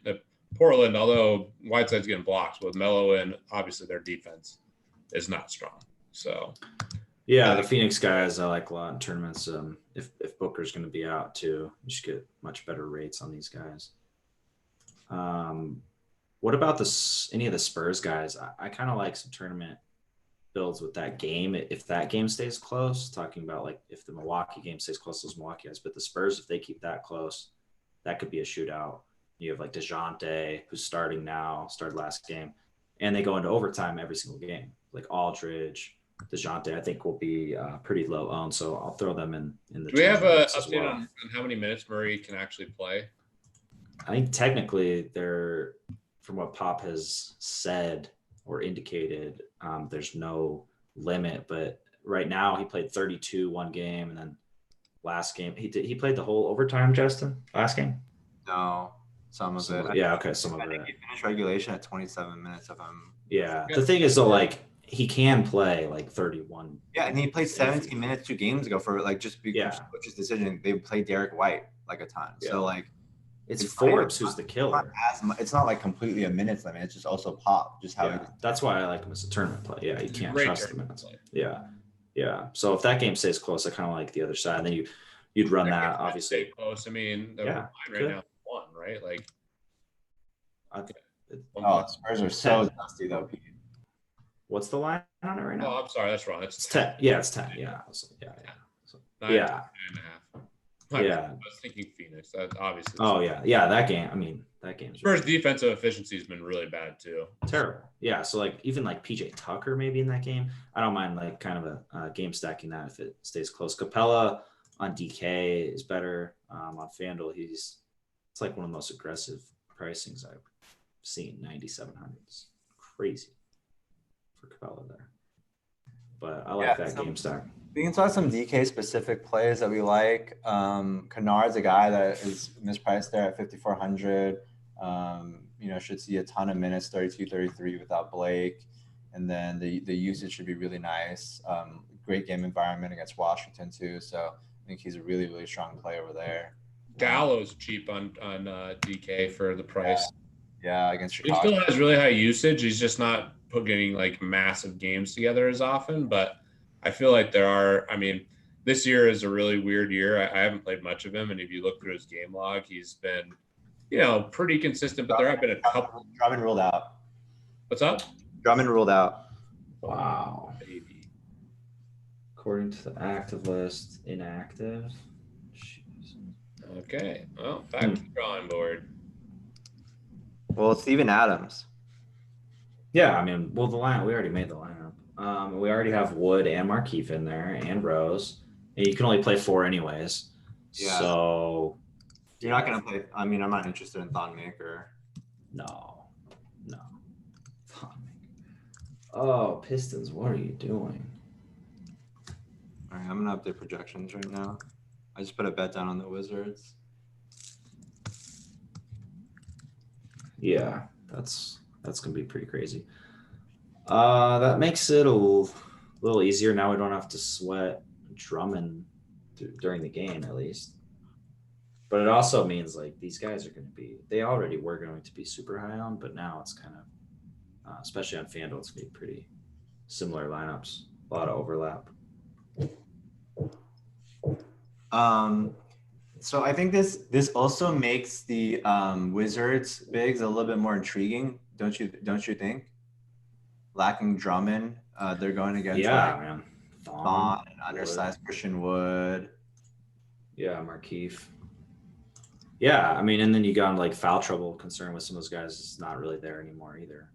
[SPEAKER 2] Portland, although Whiteside's getting blocks with Melo, and obviously their defense is not strong. So
[SPEAKER 1] yeah, the Phoenix guys I like a lot in tournaments. If Booker's going to be out too, you should get much better rates on these guys. What about any of the Spurs guys? I kind of like some tournament builds with that game. If that game stays close, talking about like if the Milwaukee game stays close, those Milwaukee guys, but the Spurs, if they keep that close, that could be a shootout. You have like DeJounte, who's starting now, started last game, and they go into overtime every single game. Like Aldridge, DeJounte, I think will be pretty low owned, so I'll throw them in the.
[SPEAKER 2] Do we have an update on how many minutes Murray can actually play?
[SPEAKER 1] I think technically they're, from what Pop has said or indicated, there's no limit. But right now he played 32 one game, and then last game he played the whole overtime. Justin, last game?
[SPEAKER 3] No, some of it.
[SPEAKER 1] Yeah, okay, some of it.
[SPEAKER 3] I think he finished regulation at 27 minutes of him.
[SPEAKER 1] Yeah, the thing is though, like he can play like 31.
[SPEAKER 3] Yeah, and he played 17 minutes 2 games ago for like just because coach's decision. They played Derek White like a ton. Yeah. So like.
[SPEAKER 1] It's Forbes who's the killer.
[SPEAKER 3] It's not like completely a minutes limit. It's just also Pop. Just how.
[SPEAKER 1] Yeah, that's why I like him as a tournament play. Yeah, you can't trust the minutes. Yeah. So if that game stays close, I kind of like the other side. And then you'd run that obviously.
[SPEAKER 2] Stay close. I mean, right now, 1, right? Like.
[SPEAKER 3] Spurs are so dusty though, Pete.
[SPEAKER 1] What's the line on it right now?
[SPEAKER 2] Oh, I'm sorry, that's wrong. It's
[SPEAKER 1] 10. Yeah, it's 10. Yeah. So,
[SPEAKER 2] 9.5.
[SPEAKER 1] Yeah.
[SPEAKER 2] I was thinking Phoenix. That obviously.
[SPEAKER 1] Oh yeah. That game. I mean, that game's
[SPEAKER 2] Spurs' defensive efficiency has been really bad too.
[SPEAKER 1] Terrible. Yeah. So like even like PJ Tucker maybe in that game. I don't mind like kind of a game stacking that if it stays close. Capella on DK is better. On FanDuel, it's like one of the most aggressive pricings I've seen. 9,700s. Crazy for Capella there. But I like that game stack.
[SPEAKER 3] We can talk some DK specific plays that we like. Kennard's a guy that is mispriced there at 5,400. Should see a ton of minutes, 32, 33 without Blake. And then the usage should be really nice. Great game environment against Washington too. So I think he's a really, really strong play over there.
[SPEAKER 2] Gallo's cheap on DK for the price.
[SPEAKER 3] Yeah, against Chicago.
[SPEAKER 2] He still has really high usage. He's just not getting like massive games together as often, but I feel like this year is a really weird year. I haven't played much of him, and if you look through his game log, he's been, pretty consistent. But there have been a couple.
[SPEAKER 3] Drummond ruled out.
[SPEAKER 2] What's up?
[SPEAKER 3] Drummond ruled out.
[SPEAKER 1] Wow. Baby. According to the active list, inactive. Jeez.
[SPEAKER 2] Okay. Well, back to the drawing board.
[SPEAKER 3] Well, it's Steven Adams.
[SPEAKER 1] Yeah, I mean, well, the line we already made the lineup. We already have Wood and Markieff in there and Rose. And you can only play 4 anyways. Yeah. So
[SPEAKER 3] you're not going to play. I mean, I'm not interested in Thon Maker.
[SPEAKER 1] No. Thon Maker. Oh, Pistons, what are you doing?
[SPEAKER 3] All right, I'm going to update projections right now. I just put a bet down on the Wizards.
[SPEAKER 1] Yeah, that's going to be pretty crazy. That makes it a little easier. Now we don't have to sweat Drummond during the game, at least. But it also means like these guys are going to be, they already were going to be super high on, but now it's kind of, especially on FanDuel, it's going to be pretty similar lineups, a lot of overlap.
[SPEAKER 3] So I think this also makes the Wizards bigs a little bit more intriguing, don't you think? Lacking Drummond, they're going against
[SPEAKER 1] man.
[SPEAKER 3] Thon and undersized Christian Wood.
[SPEAKER 1] Yeah, Markieff. Yeah, I mean, and then you got like foul trouble concern with some of those guys is not really there anymore either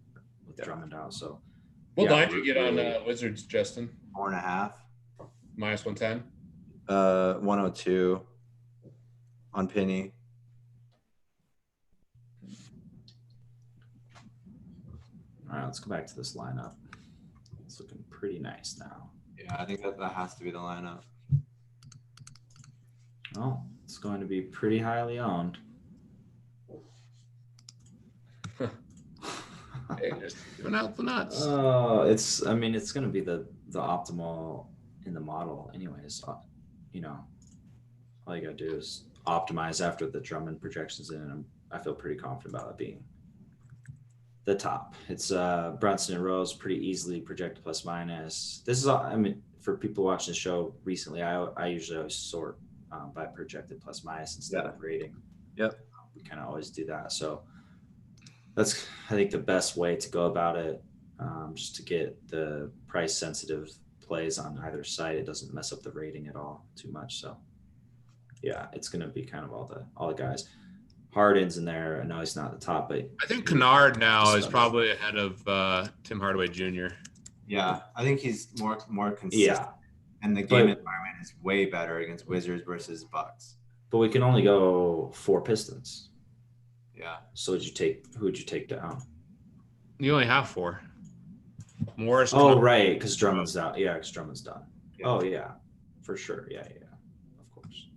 [SPEAKER 1] with Drummond out. So
[SPEAKER 2] what line did you get on Wizards, Justin?
[SPEAKER 3] 4.5.
[SPEAKER 2] Minus 110.
[SPEAKER 3] 102 on Penny.
[SPEAKER 1] let's go back to this lineup. It's looking pretty nice now.
[SPEAKER 3] Yeah, I think that has to be the lineup.
[SPEAKER 1] Oh, it's going to be pretty highly owned.
[SPEAKER 2] Hey, just giving out the nuts.
[SPEAKER 1] It's going to be the optimal in the model anyways. You know, all you got to do is optimize after the Drummond projections in, and I feel pretty confident about it being the top. It's Brunson and Rose pretty easily projected plus minus. This is, for people watching the show recently, I usually always sort by projected plus minus instead of rating.
[SPEAKER 3] Yep.
[SPEAKER 1] We kind of always do that. So that's, I think, the best way to go about it, just to get the price sensitive plays on either side. It doesn't mess up the rating at all too much. So yeah, it's going to be kind of all the guys. Harden's in there. I know he's not the top, but
[SPEAKER 2] I think Kennard now is probably ahead of Tim Hardaway Jr.
[SPEAKER 3] Yeah, I think he's more consistent.
[SPEAKER 1] Yeah.
[SPEAKER 3] And the game environment is way better against Wizards versus Bucks.
[SPEAKER 1] But we can only go 4 Pistons.
[SPEAKER 3] Yeah.
[SPEAKER 1] So who would you take down?
[SPEAKER 2] You only have 4. Morris.
[SPEAKER 1] Oh, right, because Drummond's out. Yeah, because Drummond's done.
[SPEAKER 3] Yeah.
[SPEAKER 1] Oh, yeah, for sure. Yeah, of course.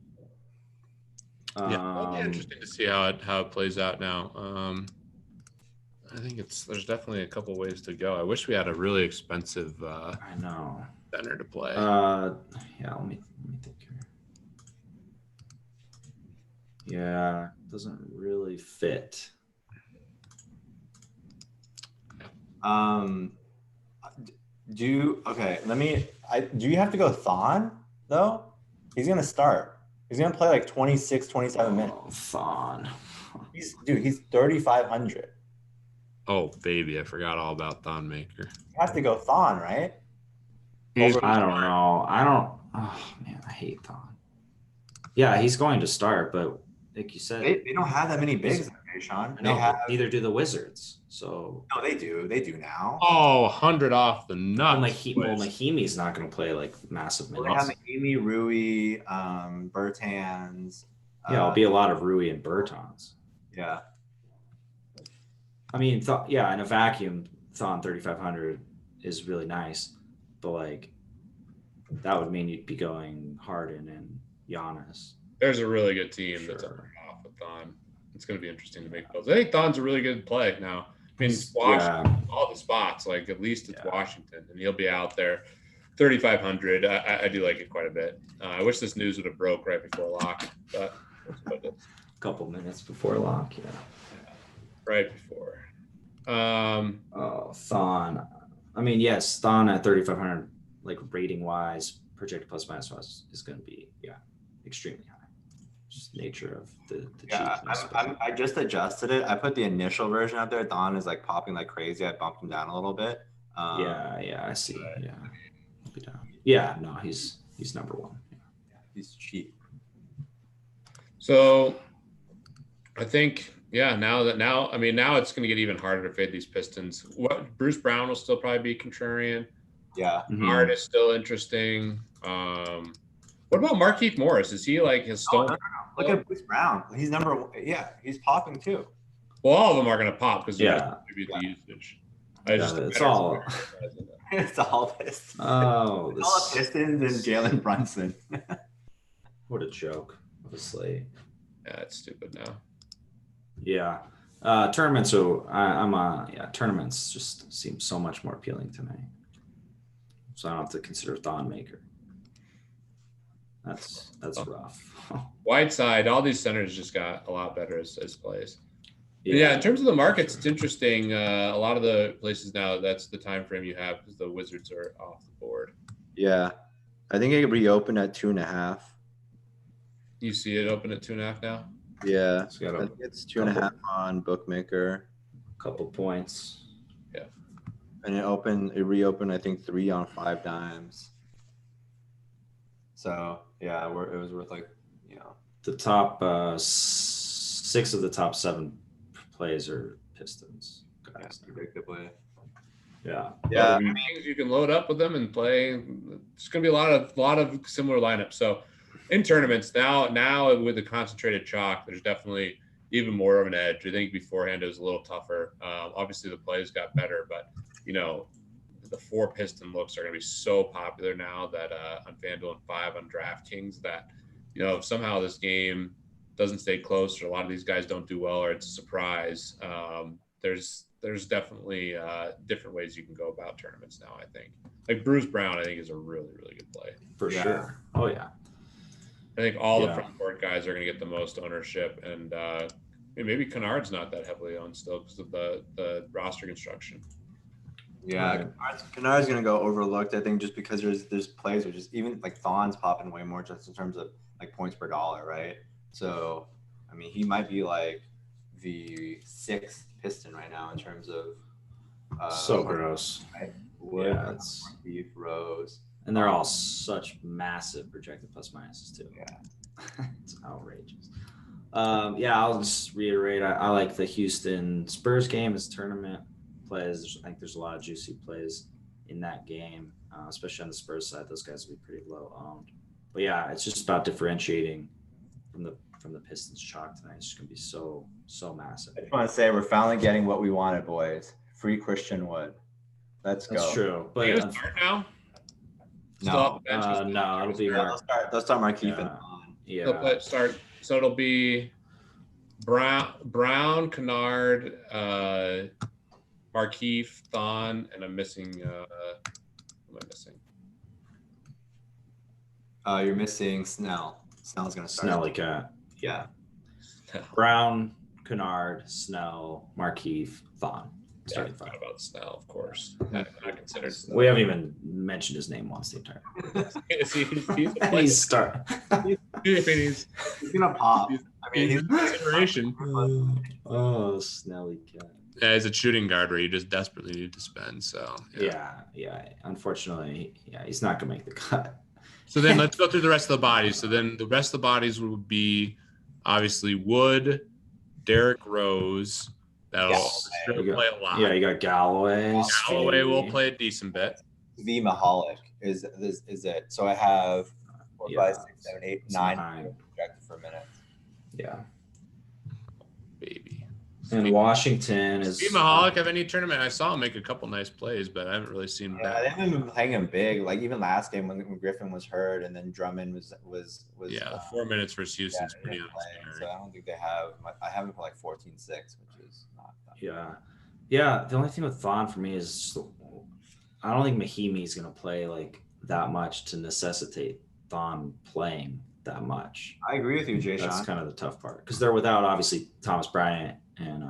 [SPEAKER 2] Yeah, it'll be interesting to see how it plays out now. I think there's definitely a couple ways to go. I wish we had a really expensive
[SPEAKER 1] I know
[SPEAKER 2] center to play.
[SPEAKER 1] Yeah, let me think here. Yeah, doesn't really fit.
[SPEAKER 3] Do you have to go Thon though? He's gonna start. He's gonna play like 26, 27 minutes.
[SPEAKER 1] Thon.
[SPEAKER 3] He's 3,500.
[SPEAKER 2] Oh baby, I forgot all about Thon Maker.
[SPEAKER 3] You have to go Thon, right?
[SPEAKER 1] I don't know. Oh man, I hate Thon. Yeah, he's going to start, but like you said,
[SPEAKER 3] They don't have that many bigs, okay, Sean.
[SPEAKER 1] Neither do the Wizards. So
[SPEAKER 3] no, they do. They do now.
[SPEAKER 2] Oh, 100 off the nuts.
[SPEAKER 1] Mahimi's not going to play like massive
[SPEAKER 3] Well,
[SPEAKER 1] minutes.
[SPEAKER 3] they have Mahimi, Rui, Bertans.
[SPEAKER 1] Yeah, it'll be a lot of Rui and Bertans.
[SPEAKER 3] Yeah.
[SPEAKER 1] I mean, in a vacuum, Thon 3,500 is really nice, but like that would mean you'd be going Harden and Giannis.
[SPEAKER 2] There's a really good team that's off with Thon. It's going to be interesting to make those. I think Thon's a really good play now. I mean, Washington, all the spots, like at least it's Washington, and he'll be out there. 3,500. I do like it quite a bit. I wish this news would have broke right before lock, but
[SPEAKER 1] a couple minutes before lock, yeah.
[SPEAKER 2] Right before.
[SPEAKER 1] Thon. I mean, yes, Thon at 3,500, like rating wise, projected plus minus wise, is going to be extremely high. Just nature of the cheapness.
[SPEAKER 3] I just adjusted it. I put the initial version out there. Thon is like popping like crazy. I bumped him down a little bit.
[SPEAKER 1] I see. Yeah, no, he's number 1. Yeah.
[SPEAKER 3] He's cheap.
[SPEAKER 2] So I think now it's going to get even harder to fade these Pistons. Bruce Brown will still probably be contrarian.
[SPEAKER 3] Yeah.
[SPEAKER 2] Art is still interesting. What about Markieff Morris? Is he like his stone?
[SPEAKER 3] No. Look at Bruce Brown. He's number 1. Yeah, he's popping too.
[SPEAKER 2] Well, all of them are going to pop because
[SPEAKER 1] the
[SPEAKER 2] usage.
[SPEAKER 1] It's all
[SPEAKER 3] Pistons.
[SPEAKER 1] Oh,
[SPEAKER 3] it's all Pistons and Jalen Brunson.
[SPEAKER 1] What a joke of a slate.
[SPEAKER 2] Yeah, it's stupid now.
[SPEAKER 1] Yeah. Tournaments. So tournaments just seem so much more appealing to me. So I don't have to consider Thon Maker. That's rough.
[SPEAKER 2] Whiteside, all these centers just got a lot better as plays. Yeah, in terms of the markets, it's interesting. A lot of the places now, that's the time frame you have because the Wizards are off the board.
[SPEAKER 3] Yeah, I think it reopened at 2.5.
[SPEAKER 2] You see it open at 2.5 now?
[SPEAKER 3] Yeah, I think it's 2.5 on Bookmaker.
[SPEAKER 1] Couple points.
[SPEAKER 3] Yeah, and it reopened. I think 3 on 5 dimes. So yeah, it was worth
[SPEAKER 1] the top 6 of the top 7 plays are Pistons. Guys.
[SPEAKER 3] Yeah, predictably.
[SPEAKER 1] Yeah.
[SPEAKER 2] Things you can load up with them and play. It's going to be a lot of similar lineups. So in tournaments now with the concentrated chalk, there's definitely even more of an edge. I think beforehand it was a little tougher. Obviously the plays got better, but the 4 piston looks are going to be so popular now that on FanDuel and 5 on DraftKings that if somehow this game doesn't stay close or a lot of these guys don't do well or it's a surprise, there's definitely different ways you can go about tournaments now. I think like Bruce Brown, I think is a really, really good play
[SPEAKER 1] for sure. Oh yeah.
[SPEAKER 2] I think all the front court guys are going to get the most ownership, and maybe Kennard's not that heavily owned still because of the roster construction.
[SPEAKER 3] Yeah, Kennard's going to go overlooked, I think, just because there's plays which is even like Thon's popping way more just in terms of like points per dollar, right? So, I mean, he might be like the 6th piston right now in terms of
[SPEAKER 1] so gross.
[SPEAKER 3] Right?
[SPEAKER 1] Yeah, it's
[SPEAKER 3] Beef, Rose.
[SPEAKER 1] And they're all such massive projected plus minuses too.
[SPEAKER 3] Yeah.
[SPEAKER 1] It's outrageous. I'll just reiterate. I like the Houston Spurs game as tournament plays. I think there's a lot of juicy plays in that game, especially on the Spurs side. Those guys will be pretty low owned. But yeah, it's just about differentiating from the Pistons chalk tonight. It's just gonna be so massive.
[SPEAKER 3] I just want to say we're finally getting what we wanted, boys. Free Christian Wood. Let's go.
[SPEAKER 1] That's true. But
[SPEAKER 2] He was start now.
[SPEAKER 3] No,
[SPEAKER 1] no, it'll be
[SPEAKER 3] they'll start Markieff and
[SPEAKER 1] yeah.
[SPEAKER 2] They'll play, start. So it'll be Brown, Kennard, Markieff, Thon, and I'm missing. Who am I missing?
[SPEAKER 3] You're missing Snell. Snell's gonna start.
[SPEAKER 1] Snelly cat.
[SPEAKER 3] Yeah.
[SPEAKER 1] Brown, Kennard, Snell, Markieff, Thon.
[SPEAKER 2] Yeah, I forgot about Snell, of course. Not considered. Snell.
[SPEAKER 1] We haven't even mentioned his name once the entire. He's start.
[SPEAKER 2] He's
[SPEAKER 3] gonna pop. I mean,
[SPEAKER 2] he's consideration.
[SPEAKER 1] Oh, Snelly cat.
[SPEAKER 2] Yeah, he's a shooting guard where you just desperately need to spend. So
[SPEAKER 1] yeah. Unfortunately, he's not gonna make the cut.
[SPEAKER 2] So then let's go through the rest of the bodies. So then the rest of the bodies would be obviously Wood, Derrick Rose. That'll play a lot.
[SPEAKER 1] Yeah, you got Galloway.
[SPEAKER 2] Galloway will play a decent bit.
[SPEAKER 3] V Mahalik is it? So I have 4, 5, 6, 7, 8, 9 projected for minutes.
[SPEAKER 1] Yeah.
[SPEAKER 2] Baby.
[SPEAKER 1] And Washington is.
[SPEAKER 2] V Mahalik of any tournament. I saw him make a couple nice plays, but I haven't really seen that.
[SPEAKER 3] They haven't been playing him big. Like even last game when Griffin was hurt, and then Drummond was.
[SPEAKER 2] 4 minutes versus Houston's pretty
[SPEAKER 3] unscary. So I don't think they have. I have him for like 14-6, which is not.
[SPEAKER 1] Yeah. The only thing with Thon for me is I don't think Mahimi is going to play like that much to necessitate Thon playing that much.
[SPEAKER 3] I agree with you, Jay.
[SPEAKER 1] That's kind of the tough part because they're without obviously Thomas Bryant and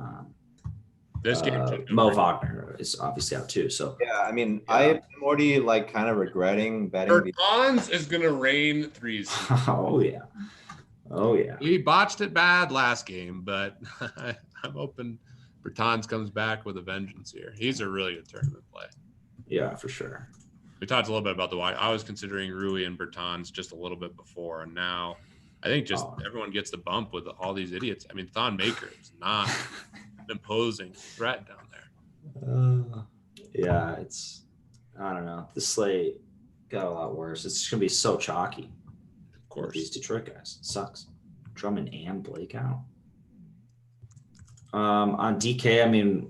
[SPEAKER 2] this game
[SPEAKER 1] Mo Wagner is obviously out too. So
[SPEAKER 3] yeah, I mean, I'm already like kind of regretting betting.
[SPEAKER 2] Bertans is going to rain threes.
[SPEAKER 1] Oh yeah.
[SPEAKER 2] He botched it bad last game, but I'm hoping Bertans comes back with a vengeance here. He's a really good tournament play.
[SPEAKER 1] Yeah, for sure.
[SPEAKER 2] We talked a little bit about I was considering Rui and Bertans just a little bit before, and now I think just everyone gets the bump with all these idiots. I mean, Thon Maker is not an imposing threat down there.
[SPEAKER 1] Yeah, I don't know. The slate got a lot worse. It's going to be so chalky.
[SPEAKER 2] Of course.
[SPEAKER 1] These Detroit guys. It sucks. Drummond and Blake out. On DK, I mean,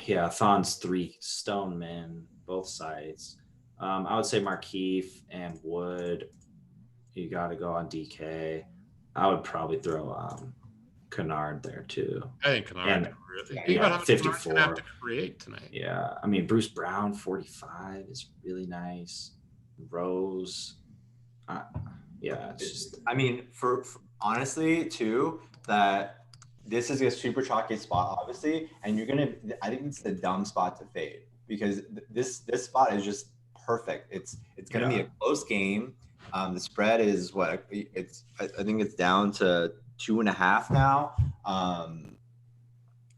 [SPEAKER 1] yeah, Thon's 3 stone men, both sides. I would say Markieff and Wood. You got to go on DK. I would probably throw Kennard there too.
[SPEAKER 2] I think Kennard.
[SPEAKER 1] Think about how 54.
[SPEAKER 2] Have to create tonight.
[SPEAKER 1] Yeah, I mean Bruce Brown 45 is really nice. Rose, it's just.
[SPEAKER 3] I mean, for honestly too, that this is a super chalky spot, obviously, and I think it's the dumb spot to fade because this spot is just perfect. It's gonna be a close game. The spread is what I think it's down to 2.5 now.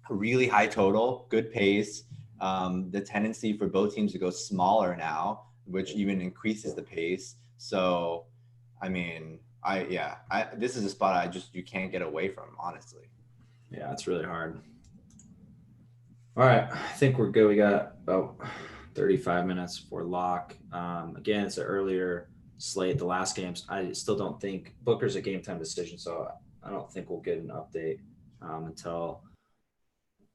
[SPEAKER 3] Really high total, good pace. The tendency for both teams to go smaller now, which even increases the pace. So, I mean, this is a spot you can't get away from, honestly.
[SPEAKER 1] Yeah, it's really hard. All right, I think we're good. We got about 35 minutes for lock. Again, it's an earlier slate. The last games, I still don't think Booker's a game time decision, so I don't think we'll get an update until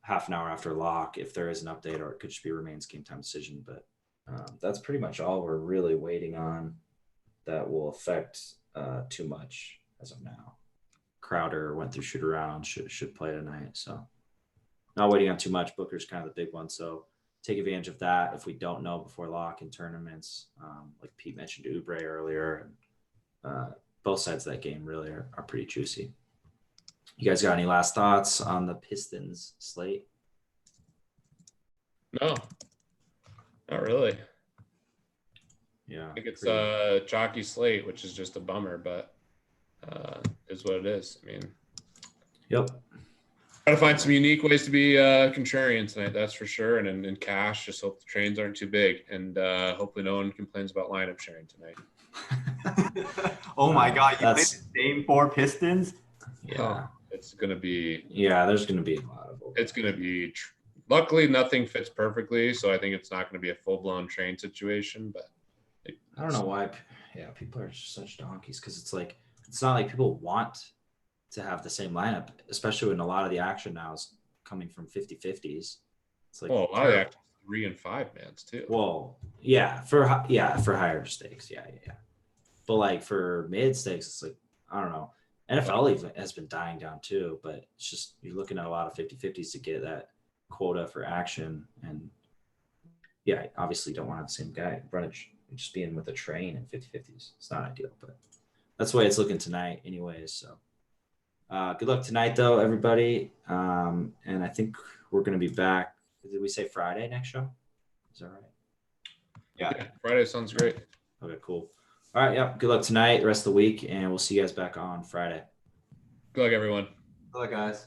[SPEAKER 1] half an hour after lock, if there is an update, or it could just be remains game time decision. But that's pretty much all we're really waiting on that will affect too much as of now. Crowder went through shoot around, should play tonight. So not waiting on too much. Booker's kind of the big one. So take advantage of that if we don't know before lock in tournaments. Like Pete mentioned Oubre earlier. Both sides of that game really are pretty juicy. You guys got any last thoughts on the Pistons slate?
[SPEAKER 2] No, not really.
[SPEAKER 1] Yeah.
[SPEAKER 2] I think it's a chalky slate, which is just a bummer, but is what it is. I mean,
[SPEAKER 1] Yep.
[SPEAKER 2] got to find some unique ways to be contrarian tonight, that's for sure. And in cash, just hope the trains aren't too big, and hopefully no one complains about lineup sharing tonight.
[SPEAKER 3] Oh my God! You played
[SPEAKER 1] That's-
[SPEAKER 3] the same 4 Pistons.
[SPEAKER 1] Yeah.
[SPEAKER 2] It's gonna be.
[SPEAKER 1] Yeah, there's going to be a lot of.
[SPEAKER 2] It's gonna be. Luckily, nothing fits perfectly, so I think it's not gonna be a full blown train situation. But
[SPEAKER 1] I don't know why. Yeah, people are such donkeys because it's like it's not like people want to have the same lineup, especially when a lot of the action now is coming from 50-50s. It's like
[SPEAKER 2] a lot of
[SPEAKER 1] terrible.
[SPEAKER 2] actually 3 and 5 mans too.
[SPEAKER 1] Well, yeah, for higher stakes, yeah. But like for mid stakes, it's like I don't know. NFL even has been dying down too, but it's just you're looking at a lot of 50-50s to get that quota for action, and yeah, obviously don't want to have the same guy run it. Just being with a train in 50-50s. It's not ideal, but that's the way it's looking tonight, anyways. So good luck tonight, though, everybody. And I think we're going to be back. Did we say Friday next show? Is that right?
[SPEAKER 3] Yeah.
[SPEAKER 2] Friday sounds great.
[SPEAKER 1] Okay, cool. All right. Yep. Good luck tonight, the rest of the week, and we'll see you guys back on Friday.
[SPEAKER 2] Good luck, everyone.
[SPEAKER 3] Good luck, guys.